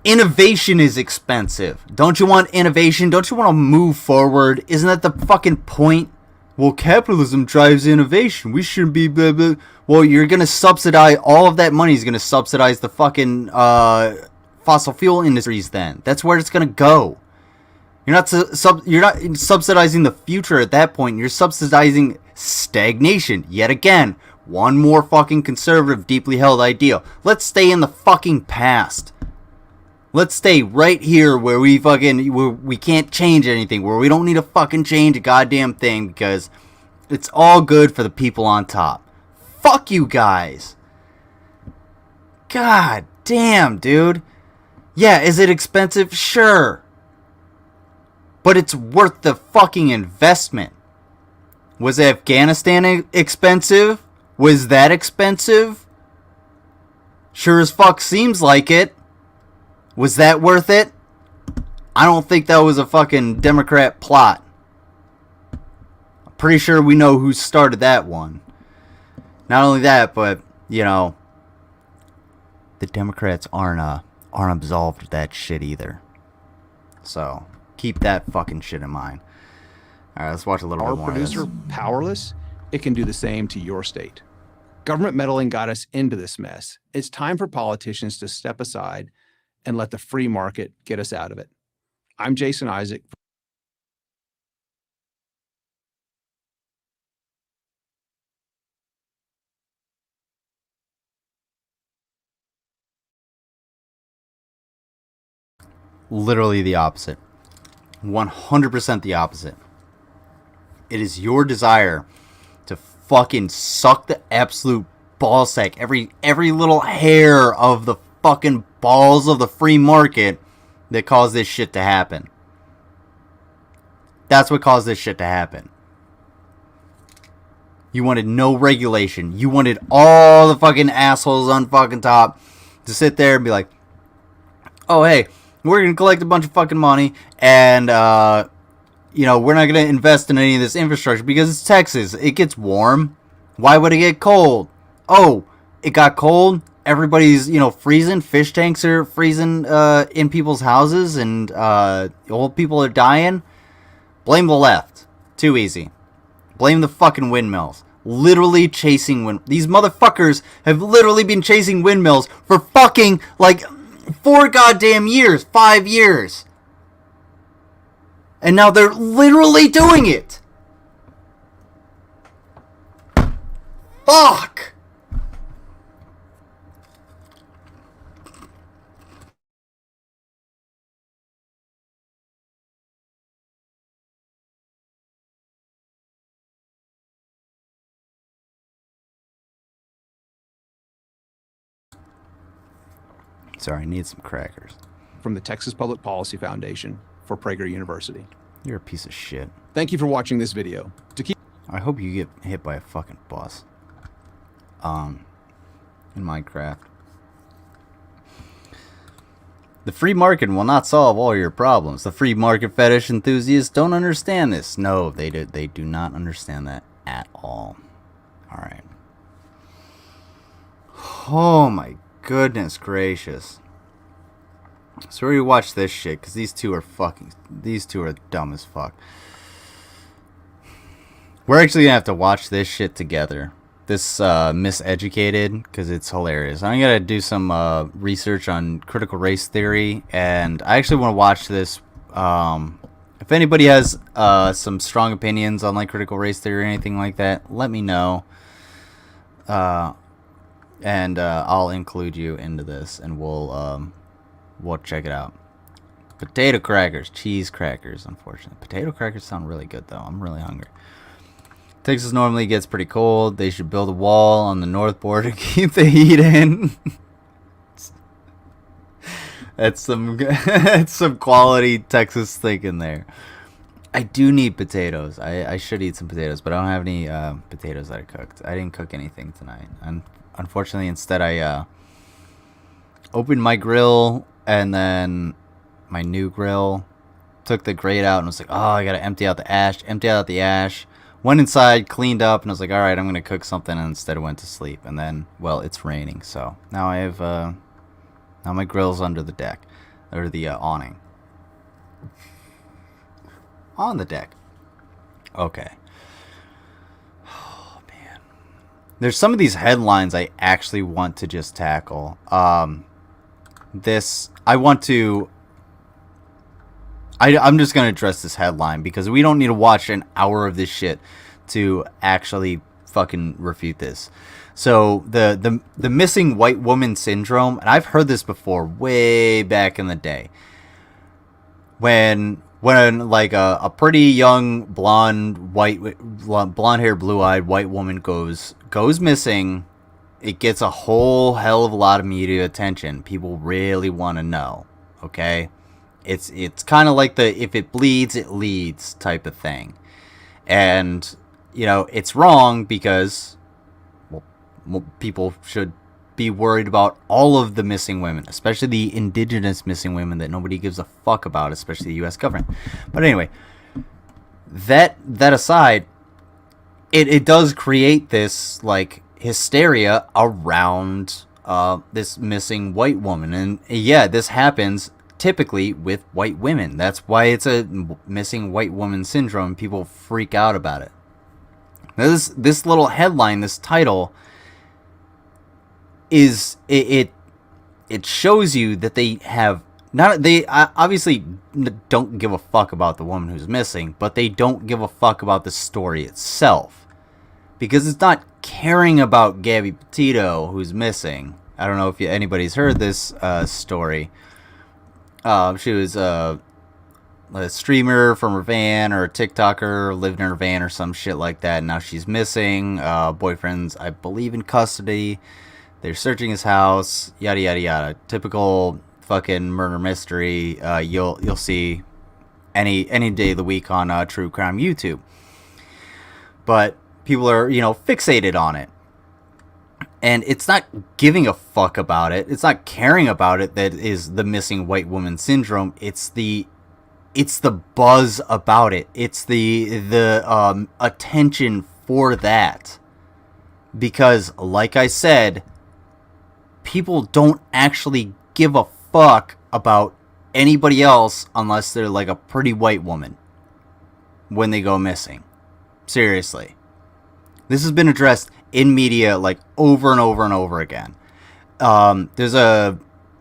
Innovation is expensive. Don't you want innovation? Don't you want to move forward? Isn't that the fucking point? Well, capitalism drives innovation. We shouldn't be blah, blah. Well, you're going to subsidize... All of that money is going to subsidize the fucking fossil fuel industries then. That's where it's going to go. You're not subsidizing the future at that point. You're subsidizing stagnation. Yet again, one more fucking conservative, deeply held ideal. Let's stay in the fucking past. Let's stay right here where we can't change anything, where we don't need to fucking change a goddamn thing because it's all good for the people on top. Fuck you guys. God damn, dude. Yeah, is it expensive? Sure. But it's worth the fucking investment. Was Afghanistan expensive? Was that expensive? Sure as fuck seems like it. Was that worth it? I don't think that was a fucking Democrat plot. I'm pretty sure we know who started that one. Not only that, but, you know, the Democrats aren't absolved of that shit either. So, keep that fucking shit in mind. Alright, let's watch a little bit more producer of this. powerless, it can do the same to your state. Government meddling got us into this mess. It's time for politicians to step aside and let the free market get us out of it. I'm Jason Isaac. Literally the opposite. 100% the opposite. It is your desire to fucking suck the absolute ballsack, every little hair of the fucking balls of the free market that caused this shit to happen. That's what caused this shit to happen. You wanted no regulation. You wanted all the fucking assholes on fucking top to sit there and be like, oh, hey, we're going to collect a bunch of fucking money and, you know, we're not going to invest in any of this infrastructure because it's Texas. It gets warm. Why would it get cold? Oh, it got cold. Everybody's, you know, freezing. Fish tanks are freezing in people's houses and old people are dying. Blame the left. Too easy. Blame the fucking windmills. Literally chasing these motherfuckers have literally been chasing windmills for fucking, like, 4 goddamn years. 5 years. And now they're literally doing it. Fuck. Sorry, I need some crackers. From the Texas Public Policy Foundation for Prager University. You're a piece of shit. Thank you for watching this video. I hope you get hit by a fucking bus. In Minecraft. The free market will not solve all your problems. The free market fetish enthusiasts don't understand this. No, they do not understand that at all. Alright. Oh my goodness gracious. So we watch this shit because these two are dumb as fuck. We're actually gonna have to watch this shit together. This Miseducated, because it's hilarious. I'm gonna do some research on critical race theory, and I actually want to watch this. If anybody has some strong opinions on like critical race theory or anything like that, let me know. And I'll include you into this, and we'll check it out. Potato crackers, cheese crackers. Unfortunately, potato crackers sound really good though. I'm really hungry. Texas normally gets pretty cold. They should build a wall on the north border to keep the heat in. That's some quality Texas thinking there. I do need potatoes. I should eat some potatoes, but I don't have any potatoes that I cooked. I didn't cook anything tonight. And unfortunately, instead I opened my grill and then my new grill, took the grate out and was like, oh, I gotta empty out the ash. Went inside, cleaned up, and I was like, alright, I'm gonna cook something, and instead I went to sleep. And then, well, it's raining, so now I have, now my grill's under the deck, or the awning. On the deck. Okay. Oh, man. There's some of these headlines I actually want to just tackle. I'm just going to address this headline because we don't need to watch an hour of this shit to actually fucking refute this. So the missing white woman syndrome, and I've heard this before way back in the day. When like a pretty young blonde hair, blue-eyed white woman goes missing, it gets a whole hell of a lot of media attention. People really want to know, okay? It's kind of like the if it bleeds, it leads type of thing. And, you know, it's wrong because, well, people should be worried about all of the missing women, especially the indigenous missing women that nobody gives a fuck about, especially the U.S. government. But anyway, that aside, it does create this, like, hysteria around this missing white woman. And, yeah, this happens typically with white women. That's why it's a missing white woman syndrome. People freak out about it. Now this little headline, this title, is it shows you that they obviously don't give a fuck about the woman who's missing, but they don't give a fuck about the story itself, because it's not caring about Gabby Petito who's missing. I don't know if anybody's heard this story. She was a streamer from her van or a TikToker lived in her van or some shit like that. And now she's missing. Boyfriend's, I believe, in custody. They're searching his house. Yada yada yada. Typical fucking murder mystery. You'll see any day of the week on true crime YouTube. But people are, fixated on it. And it's not giving a fuck about it. It's not caring about it that is the missing white woman syndrome. It's the buzz about it. It's the attention for that. Because, like I said, people don't actually give a fuck about anybody else unless they're like a pretty white woman when they go missing. Seriously. This has been addressed in media like over and over and over again. There's a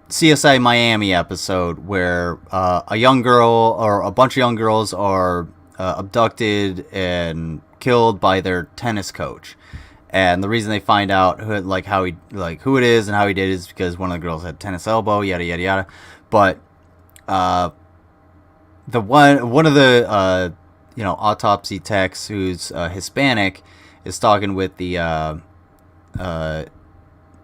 CSI Miami episode where a young girl or a bunch of young girls are abducted and killed by their tennis coach. And the reason they find out who it is and how he did it is because one of the girls had tennis elbow, yada yada yada. But the one of the autopsy techs who's Hispanic is talking with the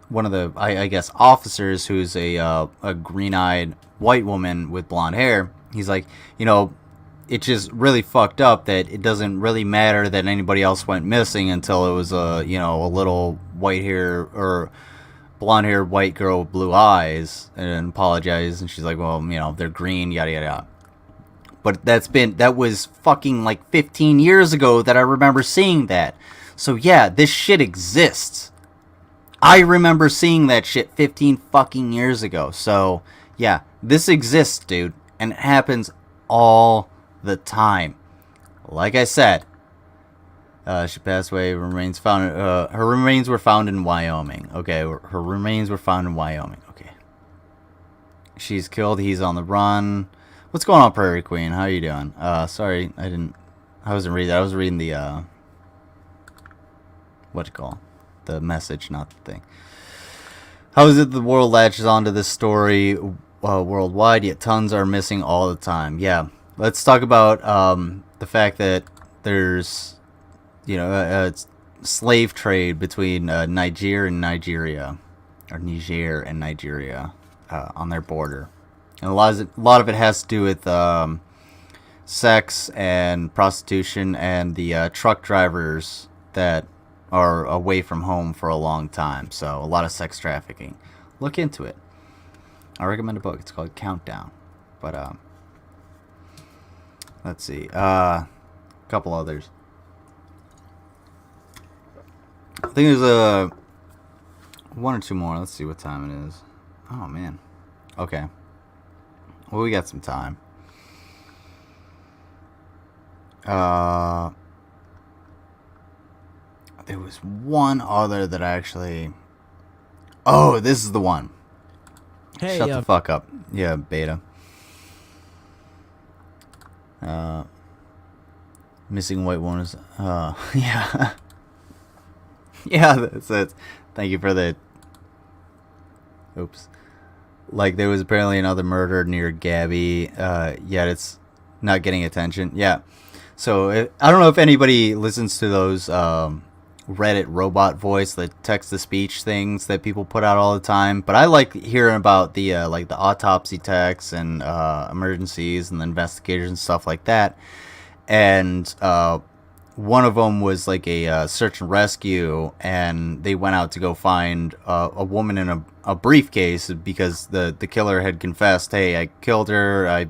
one of the I guess officers who's a green-eyed white woman with blonde hair. He's like, it's just really fucked up that it doesn't really matter that anybody else went missing until it was a little white hair or blonde haired white girl with blue eyes, and apologized, and she's like, well, they're green, yada yada yada. But that was fucking like 15 years ago that I remember seeing that. So yeah, this shit exists. I remember seeing that shit 15 fucking years ago. So yeah, this exists, dude, and it happens all the time. Like I said, she passed away. Her remains were found in Wyoming. Okay, her remains were found in Wyoming. Okay, she's killed. He's on the run. What's going on, Prairie Queen? How you doing? Sorry, I wasn't reading that. I was reading the the message, not the thing. How is it the world latches onto this story worldwide, yet tons are missing all the time? Yeah, let's talk about the fact that there's slave trade between Niger and Nigeria on their border, and a lot of it has to do with sex and prostitution and the truck drivers that are away from home for a long time. So a lot of sex trafficking. Look into it. I recommend a book. It's called Countdown. But let's see. A couple others. I think there's one or two more. Let's see what time it is. Oh man. Okay. Well, we got some time. There was one other that I actually... Oh, this is the one. Hey, shut the fuck up. Yeah, beta. Missing white woman is... yeah. Yeah, that's it. Thank you for the... Oops. Like, there was apparently another murder near Gabby, yet it's not getting attention. Yeah. So, I don't know if anybody listens to those Reddit robot voice, the text-to-speech things that people put out all the time, but I like hearing about the the autopsy techs and emergencies and the investigators and stuff like that. And one of them was like a search and rescue, and they went out to go find a woman in a briefcase because the killer had confessed, hey, I killed her, I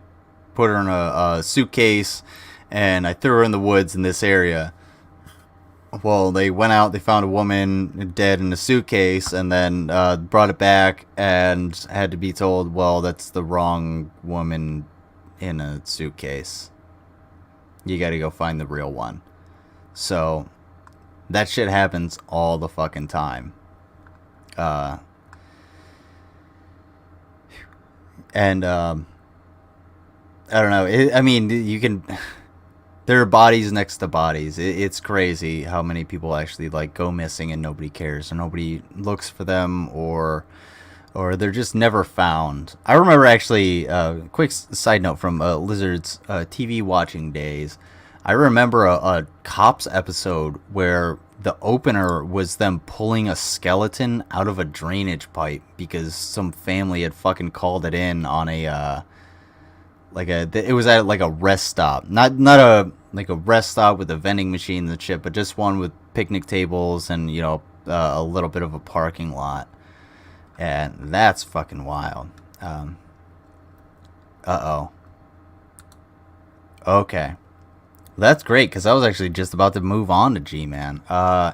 put her in a suitcase, and I threw her in the woods in this area. Well, they went out, they found a woman dead in a suitcase, and then brought it back and had to be told, well, that's the wrong woman in a suitcase. You gotta go find the real one. So, that shit happens all the fucking time. And, I don't know, you can... There are bodies next to bodies. It's crazy how many people actually like go missing and nobody cares or nobody looks for them or or they're just never found. I remember actually, quick side note from Lizard's TV watching days. I remember a Cops episode where the opener was them pulling a skeleton out of a drainage pipe because some family had fucking called it in on a it was at like a rest stop, not a like a rest stop with a vending machine and shit, but just one with picnic tables and a little bit of a parking lot, and that's fucking wild. Okay. That's great, because I was actually just about to move on to GMan.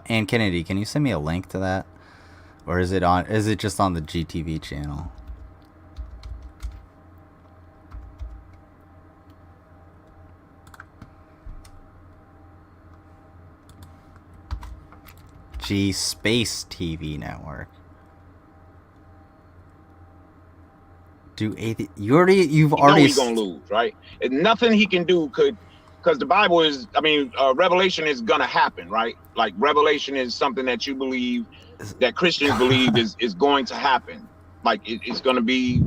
And Kennedy, can you send me a link to that? Or is it just on the GTV channel? G Space TV Network. You've already he's gonna lose, right? And nothing he can do could. Because the Bible is, Revelation is going to happen, right? Like, Revelation is something that you believe, that Christians believe is going to happen. Like, it's going to be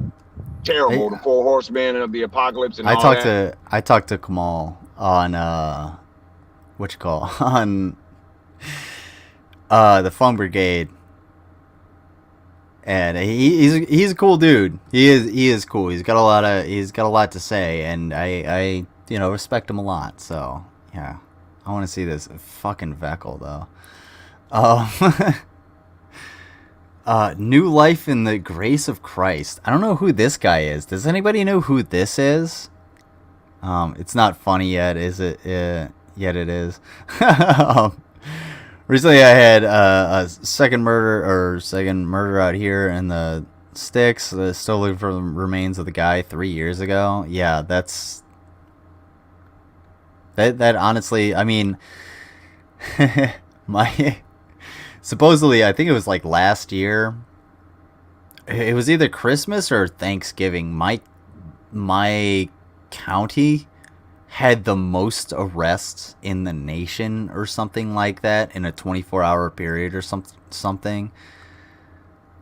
terrible, the 4 horsemen of the apocalypse and all that. I talked to Kamal on, on the Fun Brigade. And he's a cool dude. He is cool. He's got a lot to say, and I respect him a lot. So yeah, I want to see this fucking Veckel though. New life in the grace of Christ. I don't know who this guy is. Does anybody know who this is? It's not funny yet, is it? Yet it is. Recently, I had a second murder out here in the sticks. Still looking for the remains of the guy 3 years ago. Yeah, that honestly, I mean, supposedly, I think it was like last year. It was either Christmas or Thanksgiving. My county had the most arrests in the nation or something like that in a 24-hour period or something.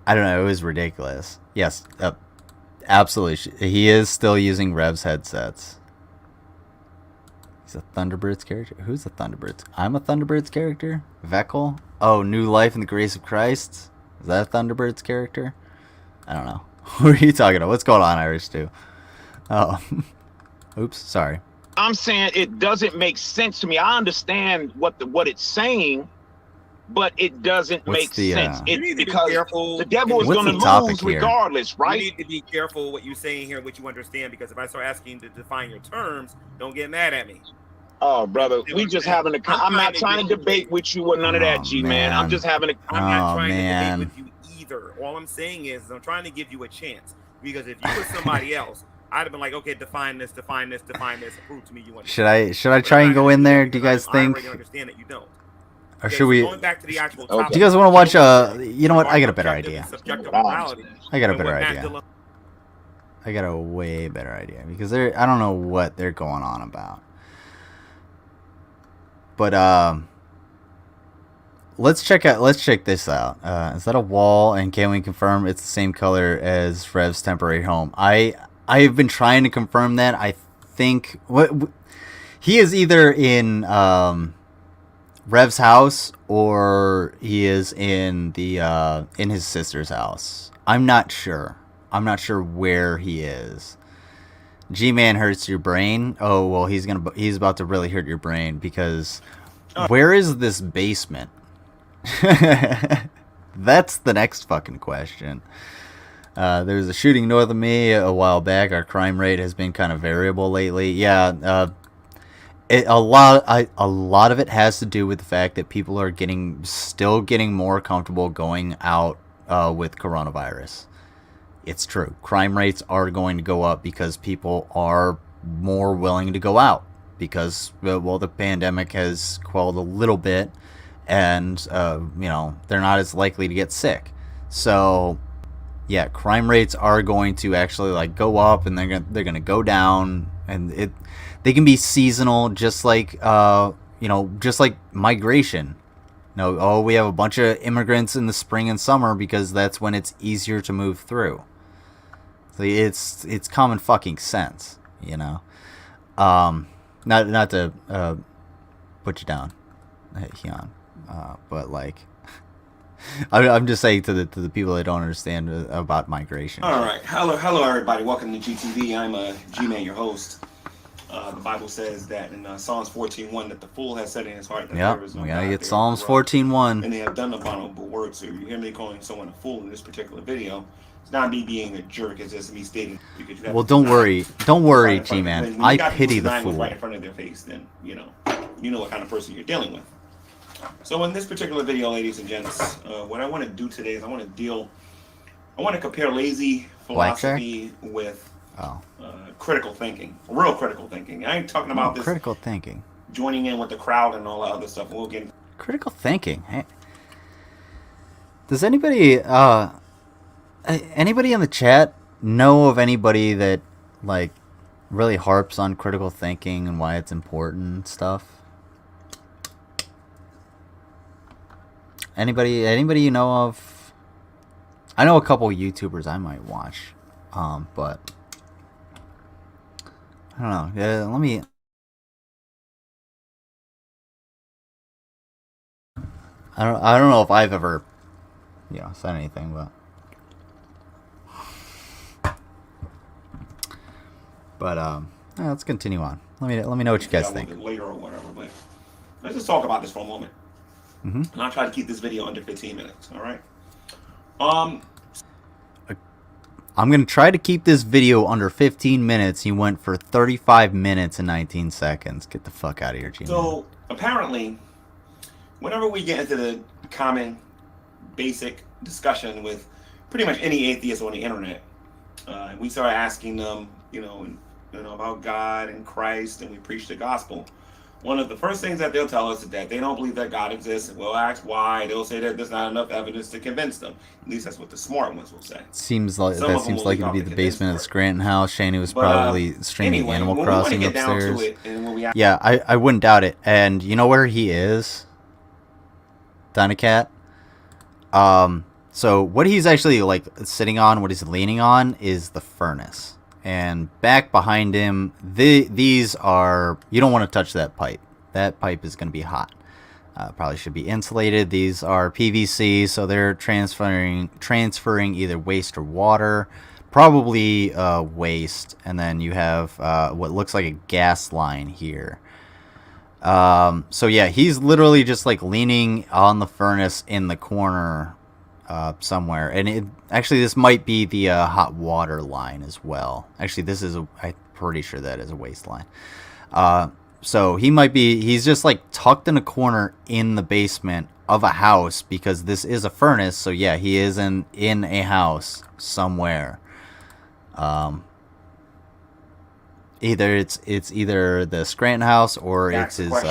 I don't know. It was ridiculous. Yes, absolutely. He is still using Rev's headsets. He's a Thunderbirds character. Who's a Thunderbirds? I'm a Thunderbirds character? Veckel? Oh, New Life in the Grace of Christ? Is that a Thunderbirds character? I don't know. Who are you talking about? What's going on, Irish 2? Oh. Oops, sorry. I'm saying it doesn't make sense to me. I understand what it's saying, but it doesn't make sense. Because the devil is going to lose regardless, right? You need to be careful what you're saying here, what you understand, because if I start asking you to define your terms, don't get mad at me. Oh, brother, we just having a. I'm not trying to debate with you or none of that, G-Man. I'm just having a. I'm not trying to debate with you either. All I'm saying is I'm trying to give you a chance, because if you were somebody else, I'd have been like, okay, define this, and prove to me you understand. Should I try and go in there? Do you guys think? I already understand that you don't. Or should we? Going back to the actual topic, do you guys want to watch? You know what? I got a better idea. I got a better idea. I got a way better idea because I don't know what they're going on about. But let's check this out. Is that a wall? And can we confirm it's the same color as Rev's temporary home? I've been trying to confirm that. I think he is either in Rev's house or he is in his sister's house. I'm not sure. I'm not sure where he is. G-Man hurts your brain. Oh well, he's about to really hurt your brain because where is this basement? That's the next fucking question. There was a shooting north of me a while back. Our crime rate has been kind of variable lately. Yeah, a lot of it has to do with the fact that people are still getting more comfortable going out with coronavirus. It's true. Crime rates are going to go up because people are more willing to go out because the pandemic has quelled a little bit, and they're not as likely to get sick. So yeah, crime rates are going to actually go up, and they're gonna go down, and they can be seasonal, just like just like migration. know, oh, we have a bunch of immigrants in the spring and summer because that's when it's easier to move through. So it's common fucking sense, you know. Not to put you down, Hyun, but like, I'm just saying to the people that don't understand about migration. All right, hello everybody. Welcome to GTV. I'm GMan, your host. The Bible says that in Psalms 14:1 that the fool has said in his heart that there is no we God. gotta get Psalms 14:1. And they have done abominable works. So if you hear me calling someone a fool in this particular video, it's not me being a jerk. It's just me stating. Because you have Don't worry, G-Man. I pity the fool. Right in front of their face, then you know what kind of person you're dealing with. So in this particular video, ladies and gents, what I want to do today is I want to compare lazy philosophy with critical thinking, real critical thinking. I ain't talking about this critical thinking, joining in with the crowd and all that other stuff. We'll get critical thinking. Hey, does anybody in the chat know of anybody that like really harps on critical thinking and why it's important and stuff? Anybody you know of? I know a couple YouTubers I might watch, but I don't know. Let me. I don't know if I've ever, said anything, but let's continue on. Let me know what you guys think. Later or whatever, but let's just talk about this for a moment. Mm-hmm. And I'll try to keep this video under 15 minutes. All right. I'm going to try to keep this video under 15 minutes. You went for 35 minutes and 19 seconds. Get the fuck out of here, G-Man. So, apparently, whenever we get into the common, basic discussion with pretty much any atheist on the internet, we start asking them, about God and Christ, and we preach the gospel. One of the first things that they'll tell us is that they don't believe that God exists, and we'll ask why. They'll say that there's not enough evidence to convince them. At least that's what the smart ones will say. Seems like it would be the basement of the Scranton house. Shani was probably streaming Animal Crossing upstairs. Yeah, I wouldn't doubt it. And you know where he is? Dynacat. So what he's actually like sitting on, what he's leaning on, is the furnace. And back behind him, these are... You don't want to touch that pipe. That pipe is going to be hot. Probably should be insulated. These are PVC, so they're transferring either waste or water. Probably waste. And then you have what looks like a gas line here. So yeah, he's literally just like leaning on the furnace in the corner somewhere. And actually this might be the hot water line as well. Actually, I'm pretty sure that is a waste line. So he's just like tucked in a corner in the basement of a house because this is a furnace. So yeah, he is in a house somewhere. Either it's either the Scranton house or it's his and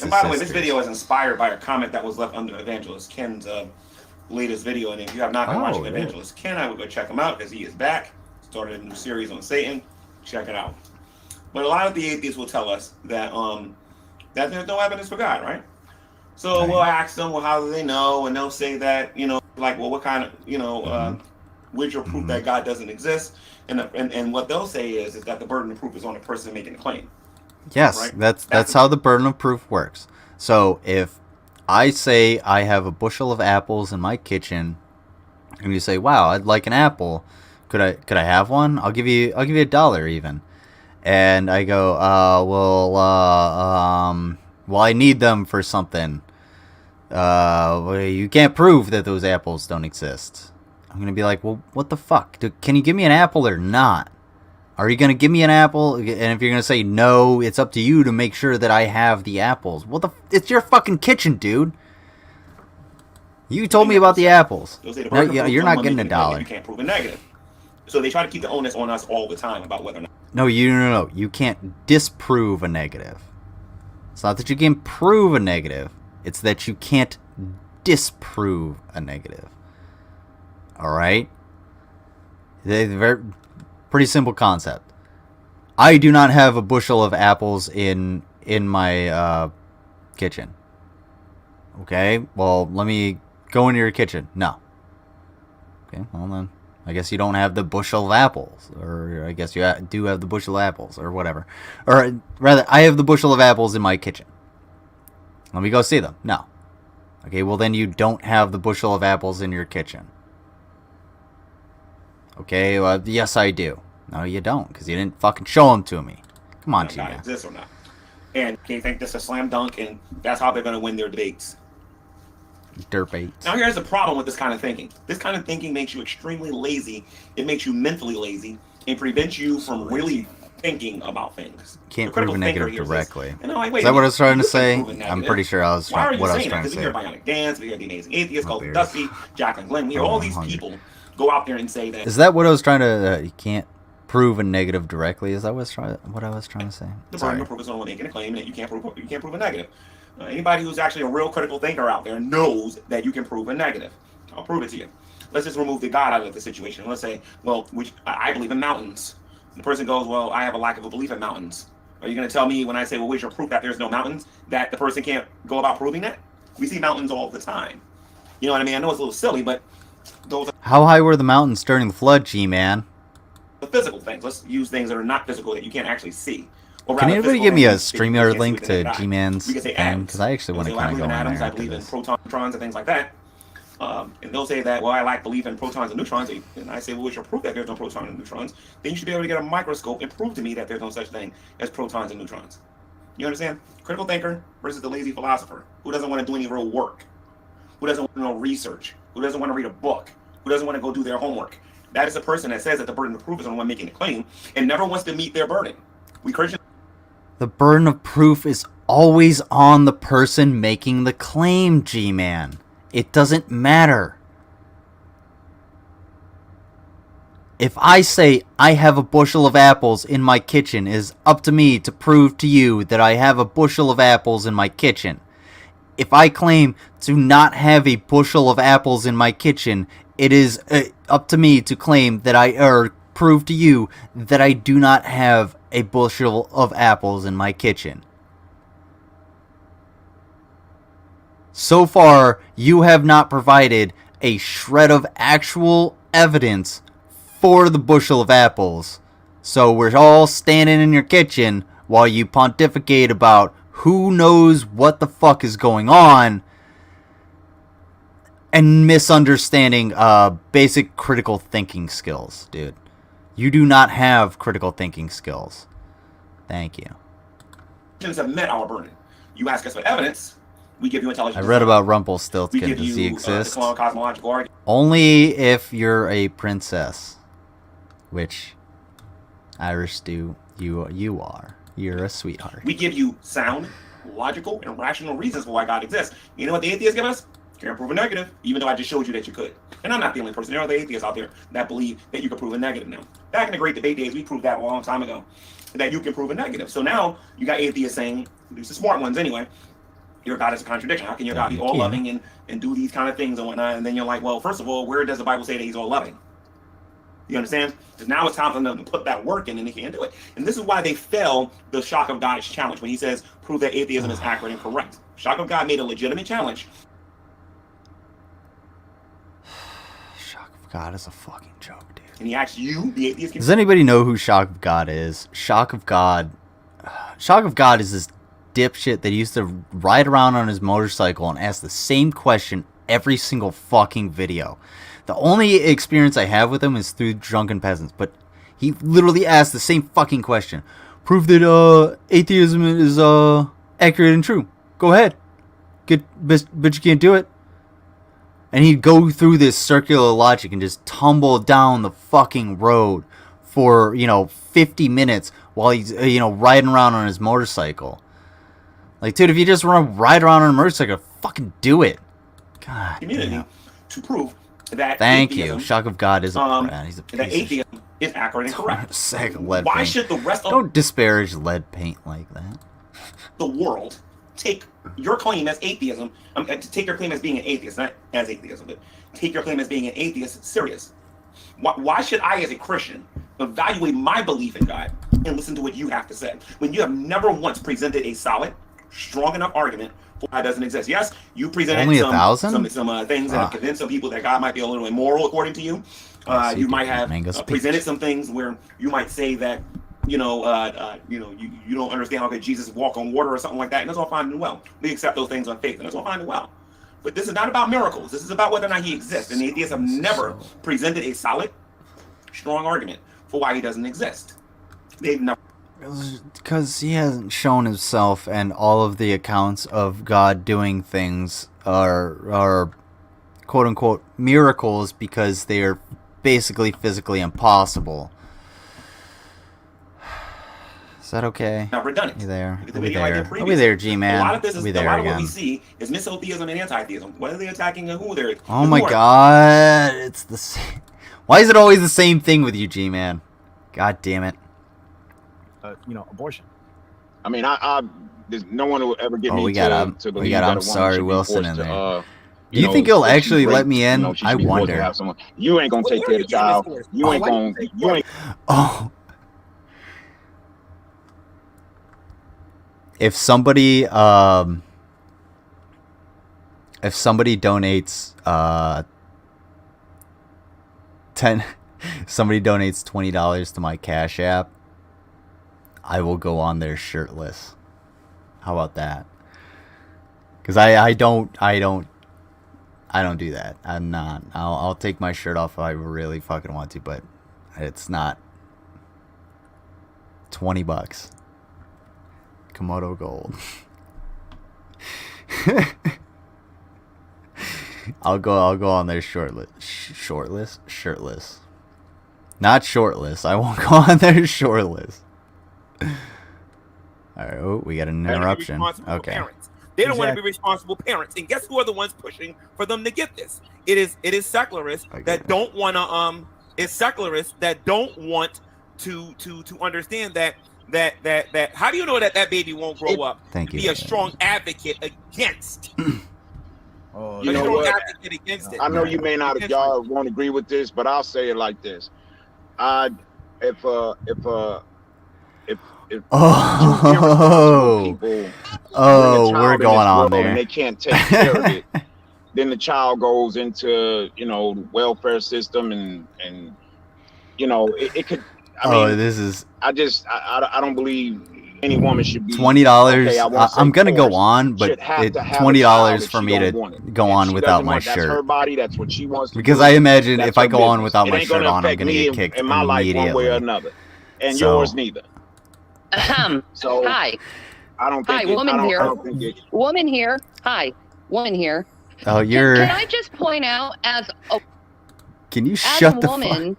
by the way, this video is inspired by a comment that was left under Evangelist Ken's latest video, and if you have not been watching Evangelist Ken, I would go check him out because he is back. Started a new series on Satan. Check it out. But a lot of the atheists will tell us that that there's no evidence for God, right? So we'll ask them, well, how do they know? And they'll say that, like, well, what kind of, where's your proof that God doesn't exist? And what they'll say is that the burden of proof is on the person making the claim. Yes, right? that's how the burden of proof works. So if I say I have a bushel of apples in my kitchen, and you say, "Wow, I'd like an apple. Could I have one? I'll give you $1 even." And I go, well, I need them for something. You can't prove that those apples don't exist. I'm gonna be like, well, what the fuck? Can you give me an apple or not? Are you gonna give me an apple? And if you're gonna say no, it's up to you to make sure that I have the apples. It's your fucking kitchen, dude. You told me about the apples. No, you're not getting $1. You can't prove a negative. So they try to keep the onus on us all the time about whether or not. No, you can't disprove a negative. It's not that you can prove a negative. It's that you can't disprove a negative. All right? Pretty simple concept. I do not have a bushel of apples in my kitchen. Okay, well, let me go into your kitchen. No. Okay, well then, I guess you don't have the bushel of apples. Or I guess you do have the bushel of apples, or whatever. Or rather, I have the bushel of apples in my kitchen. Let me go see them. No. Okay, well then you don't have the bushel of apples in your kitchen. Okay, well, yes I do. No, you don't, because you didn't fucking show them to me. Come on, God G-Man. exists or not. And can you think this is a slam dunk, and that's how they're going to win their debates? Dirtbait. Now here's the problem with this kind of thinking. This kind of thinking makes you extremely lazy. It makes you mentally lazy and prevents you from really thinking about things. Can't prove a negative directly. And I'm like, wait, is that what I was trying to say? I'm I'm pretty sure I was Why are you what I was saying trying that? to Because we say. hear Bionic Dance, we hear the Amazing Atheist, called Dusty, Jacqueline Glenn. We hear all these people go out there and say that. Is that what I was trying to? You can't prove a negative directly. Is that what I was trying to say? The burden of proof is only making a claim that you can't prove a negative. Anybody who's actually a real critical thinker out there knows that you can prove a negative. I'll prove it to you. Let's just remove the God out of the situation. Let's say, well, I believe in mountains. The person goes, well, I have a lack of a belief in mountains. Are you going to tell me when I say, well, where's your proof that there's no mountains, that the person can't go about proving that? We see mountains all the time. You know what I mean? I know it's a little silly, but those are How high were the mountains during the flood, G-Man? the physical things. Let's use things that are not physical that you can't actually see. Or Can rather, anybody physical give me a things that you StreamYard can't link see to with the naked eye. G-Man's We can say thing? atoms. Because I actually want to They'll say, kind of well, I go believe in in atoms, there I believe in after this. protons, neutrons, and things like that. And they'll say that, well, I lack belief in protons and neutrons. And I say, well, what's your proof that there's no protons and neutrons? Then you should be able to get a microscope and prove to me that there's no such thing as protons and neutrons. You understand? Critical thinker versus the lazy philosopher who doesn't want to do any real work, who doesn't want to know research, who doesn't want to read a book, who doesn't want to go do their homework. That is a person that says that the burden of proof is on the one making the claim and never wants to meet their burden. We Christians. The burden of proof is always on the person making the claim, G-Man. It doesn't matter. If I say I have a bushel of apples in my kitchen, it is up to me to prove to you that I have a bushel of apples in my kitchen. If I claim to not have a bushel of apples in my kitchen, it is up to me to claim that or prove to you that I do not have a bushel of apples in my kitchen. So far, you have not provided a shred of actual evidence for the bushel of apples. So we're all standing in your kitchen while you pontificate about who knows what the fuck is going on and misunderstanding basic critical thinking skills, dude. You do not have critical thinking skills. Thank you. Have met our burden. You ask us for evidence, we give you intelligence. I read about Rumpelstiltskin. We give Does you he exist? the cosmological argument. Only if you're a princess, which Irish do you are. You're a sweetheart. We give you sound, logical, and rational reasons for why God exists. You know what the atheists give us? Can't prove a negative, even though I just showed you that you could. And I'm not the only person. There are other atheists out there that believe that you can prove a negative now. Back in the Great Debate days, we proved that a long time ago, that you can prove a negative. So now you got atheists saying, these are smart ones anyway, your God is a contradiction. How can your God be all loving and do these kind of things and whatnot? And then you're like, well, first of all, where does the Bible say that he's all loving? You understand? Because now it's time for them to put that work in and they can't do it. And this is why they fail the Shock of God challenge when he says, prove that atheism is accurate and correct. Shock of God made a legitimate challenge. Shock of God is a fucking joke, dude. And he asked you, the atheist. Does anybody know who Shock of God is? Shock of God is this dipshit that used to ride around on his motorcycle and ask the same question every single fucking video. The only experience I have with him is through Drunken Peasants, but he literally asked the same fucking question. Prove that atheism is accurate and true. Go ahead. But you can't do it. And he'd go through this circular logic and just tumble down the fucking road for, 50 minutes while he's, riding around on his motorcycle. Like, dude, if you just want to ride around on a motorcycle, fucking do it. God community damn. To prove that Thank you. Shock of God is a he's a piece that of atheism is accurate and correct. sack of lead Why paint. should the rest of Don't disparage lead paint like that. the world take your claim as atheism, to take your claim as being an atheist, not as atheism, but take your claim as being an atheist serious? Why should I, as a Christian, evaluate my belief in God and listen to what you have to say when you have never once presented a solid, strong enough argument God doesn't exist. Yes, you presented Only some 1,000? things that have convinced some people that God might be a little immoral according to you. You might have presented some things where you might say that you don't understand how could Jesus walk on water or something like that, and that's all fine and well. We accept those things on faith, and that's all fine and well. But this is not about miracles. This is about whether or not he exists. And the atheists have never presented a solid, strong argument for why he doesn't exist. They've never. Because he hasn't shown himself, and all of the accounts of God doing things are quote unquote miracles because they are basically physically impossible. Is that okay? Never done it. You there? The I'll be video I there. did I'll be previously. there, G-Man. A lot of this is I'll be a there lot of what again. we see is misotheism and anti-theism. What are they attacking and who they're? Oh my god, it's the same. Why is it always the same thing with you, G-Man? God damn it. Abortion. I mean, there's no one will ever get me We got to believe that a I'm woman sorry, should be Wilson forced in to, there. Do you think he'll actually let me in? I wonder. You ain't gonna take care of the child. You ain't gonna. You ain't. Oh. If somebody donates somebody donates $20 to my Cash App, I will go on there shirtless. How about that? Because I don't do that. I'm not. I'll take my shirt off if I really fucking want to, but it's not $20. Komodo gold. I'll go on there shirtless. Not shortless. I won't go on there shortless. Alright, oh, we got an interruption. Okay. They don't want to be responsible parents, and guess who are the ones pushing for them to get this? It is secularists that don't want to it's secularists that don't want to understand that how do you know that baby won't grow up? Thank you. Be a strong advocate against. You know what? I know you may not, y'all won't agree with this, but I'll say it like this: if we're going on there, and they can't take care of it, then the child goes into the welfare system, and it could. I mean, this is. I don't believe any woman should be $20. I'm gonna go on, but $20 for me to go on without my shirt. That's her body. That's what she wants to because do. I imagine That's if I her go on business. without It my ain't shirt gonna on, I'm affect gonna me get kicked in my life one way or immediately. another, and So- yours neither. So Hi. I don't think. Hi, woman here. I don't think it. Woman here. Hi, woman here. Oh, you're. Can I just point out, as Can you a shut the fuck? woman,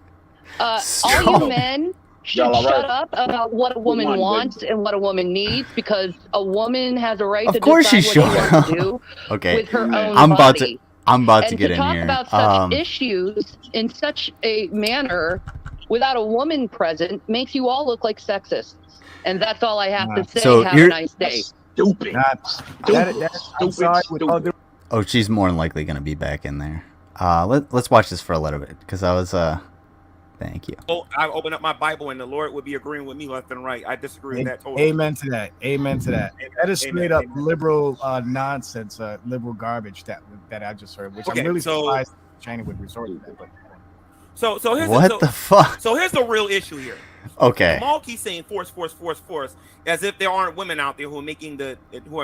all Stop. you men should Y'all all right? shut up about what a woman won, wants and what a woman needs, because a woman has a right Of to course decide she what she should. wants to do Okay. with her own I'm about body. to get in talk here. about such issues in such a manner without a woman present makes you all look like sexists. And that's all I have to say. So have a nice day. Stupid. Oh, she's more than likely gonna be back in there. Let's watch this for a little bit because I was Thank you. Oh, I open up my Bible and the Lord would be agreeing with me left and right. I disagree with that totally. Amen to that. Amen to that. That is straight up liberal nonsense, liberal garbage that I just heard, which I'm really surprised China would resort to that. But so here's what the fuck? So here's the real issue here. Okay. Jamal keeps saying force, as if there aren't women out there who are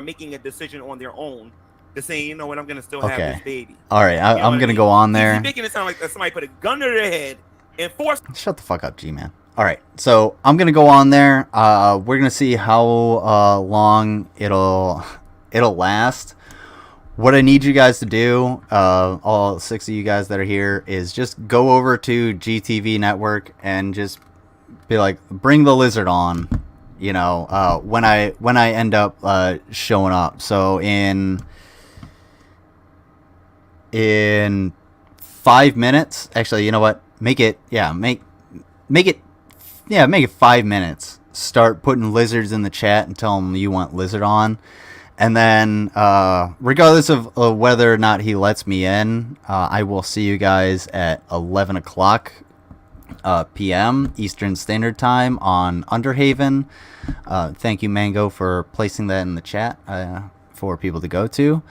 making a decision on their own to say, you know what, I'm gonna still have this baby. All right, I'm gonna go on there. He's making it sound like somebody put a gun to their head and force. Shut the fuck up, G-Man. All right, so I'm gonna go on there. We're gonna see how long it'll last. What I need you guys to do, all 6 of you guys that are here, is just go over to GTV Network and just be like, bring the lizard on. You know, when I end up showing up. So in 5 minutes, actually, you know what? Make it 5 minutes. Start putting lizards in the chat and tell them you want lizard on. And then, regardless of whether or not he lets me in, I will see you guys at 11 o'clock p.m. Eastern Standard Time on Underhaven. Thank you, Mango, for placing that in the chat. for people to go to.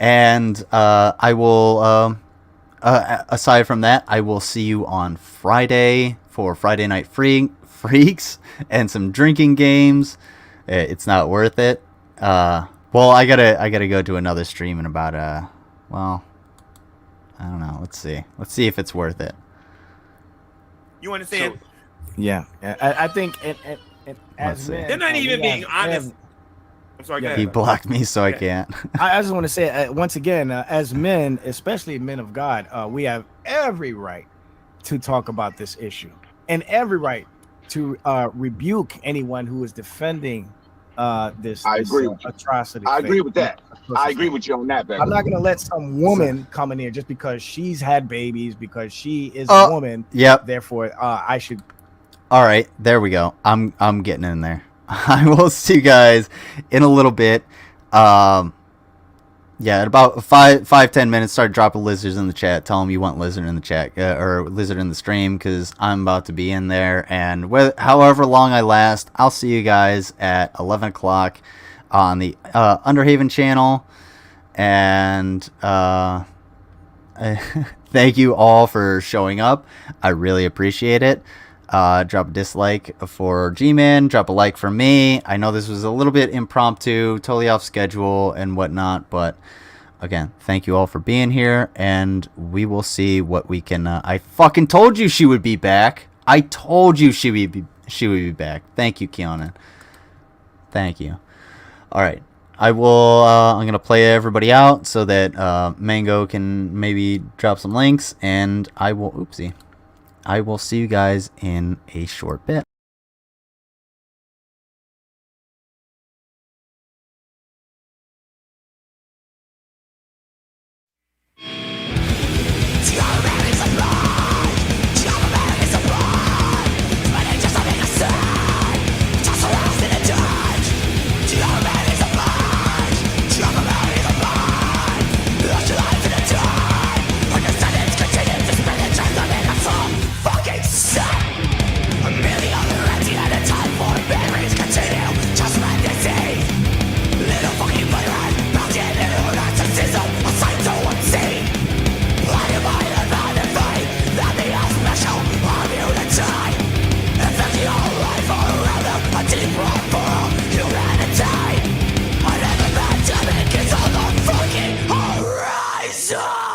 And I will, aside from that, I will see you on Friday for Friday Night Freaks and some drinking games. It's not worth it. Well, I gotta go to another stream in about well, I don't know. Let's see if it's worth it. You understand? Yeah, I think as men, they're not even being honest. I'm sorry, go ahead. He blocked me, so I can't. I just want to say once again, as men, especially men of God, we have every right to talk about this issue and every right to rebuke anyone who is defending this atrocity. I agree with that. I agree with you on that, baby. I'm not going to let some woman come in here just because she's had babies, because she is a woman. Yep. Therefore, I should. All right, there we go. I'm getting in there. I will see you guys in a little bit. Yeah, in about 5-10 minutes, start dropping lizards in the chat. Tell them you want lizard in the chat or lizard in the stream, because I'm about to be in there. And however long I last, I'll see you guys at 11 o'clock on the Underhaven channel. And thank you all for showing up. I really appreciate it. Drop a dislike for GMan, drop a like for me. I know this was a little bit impromptu, totally off schedule and whatnot, but again, thank you all for being here, and we will see what we can. I fucking told you she would be back. I told you she would be back. Thank you, Keanu. Thank you. All right, I will. I'm gonna play everybody out so that Mango can maybe drop some links, and I will. Oopsie. I will see you guys in a short bit. Horizon!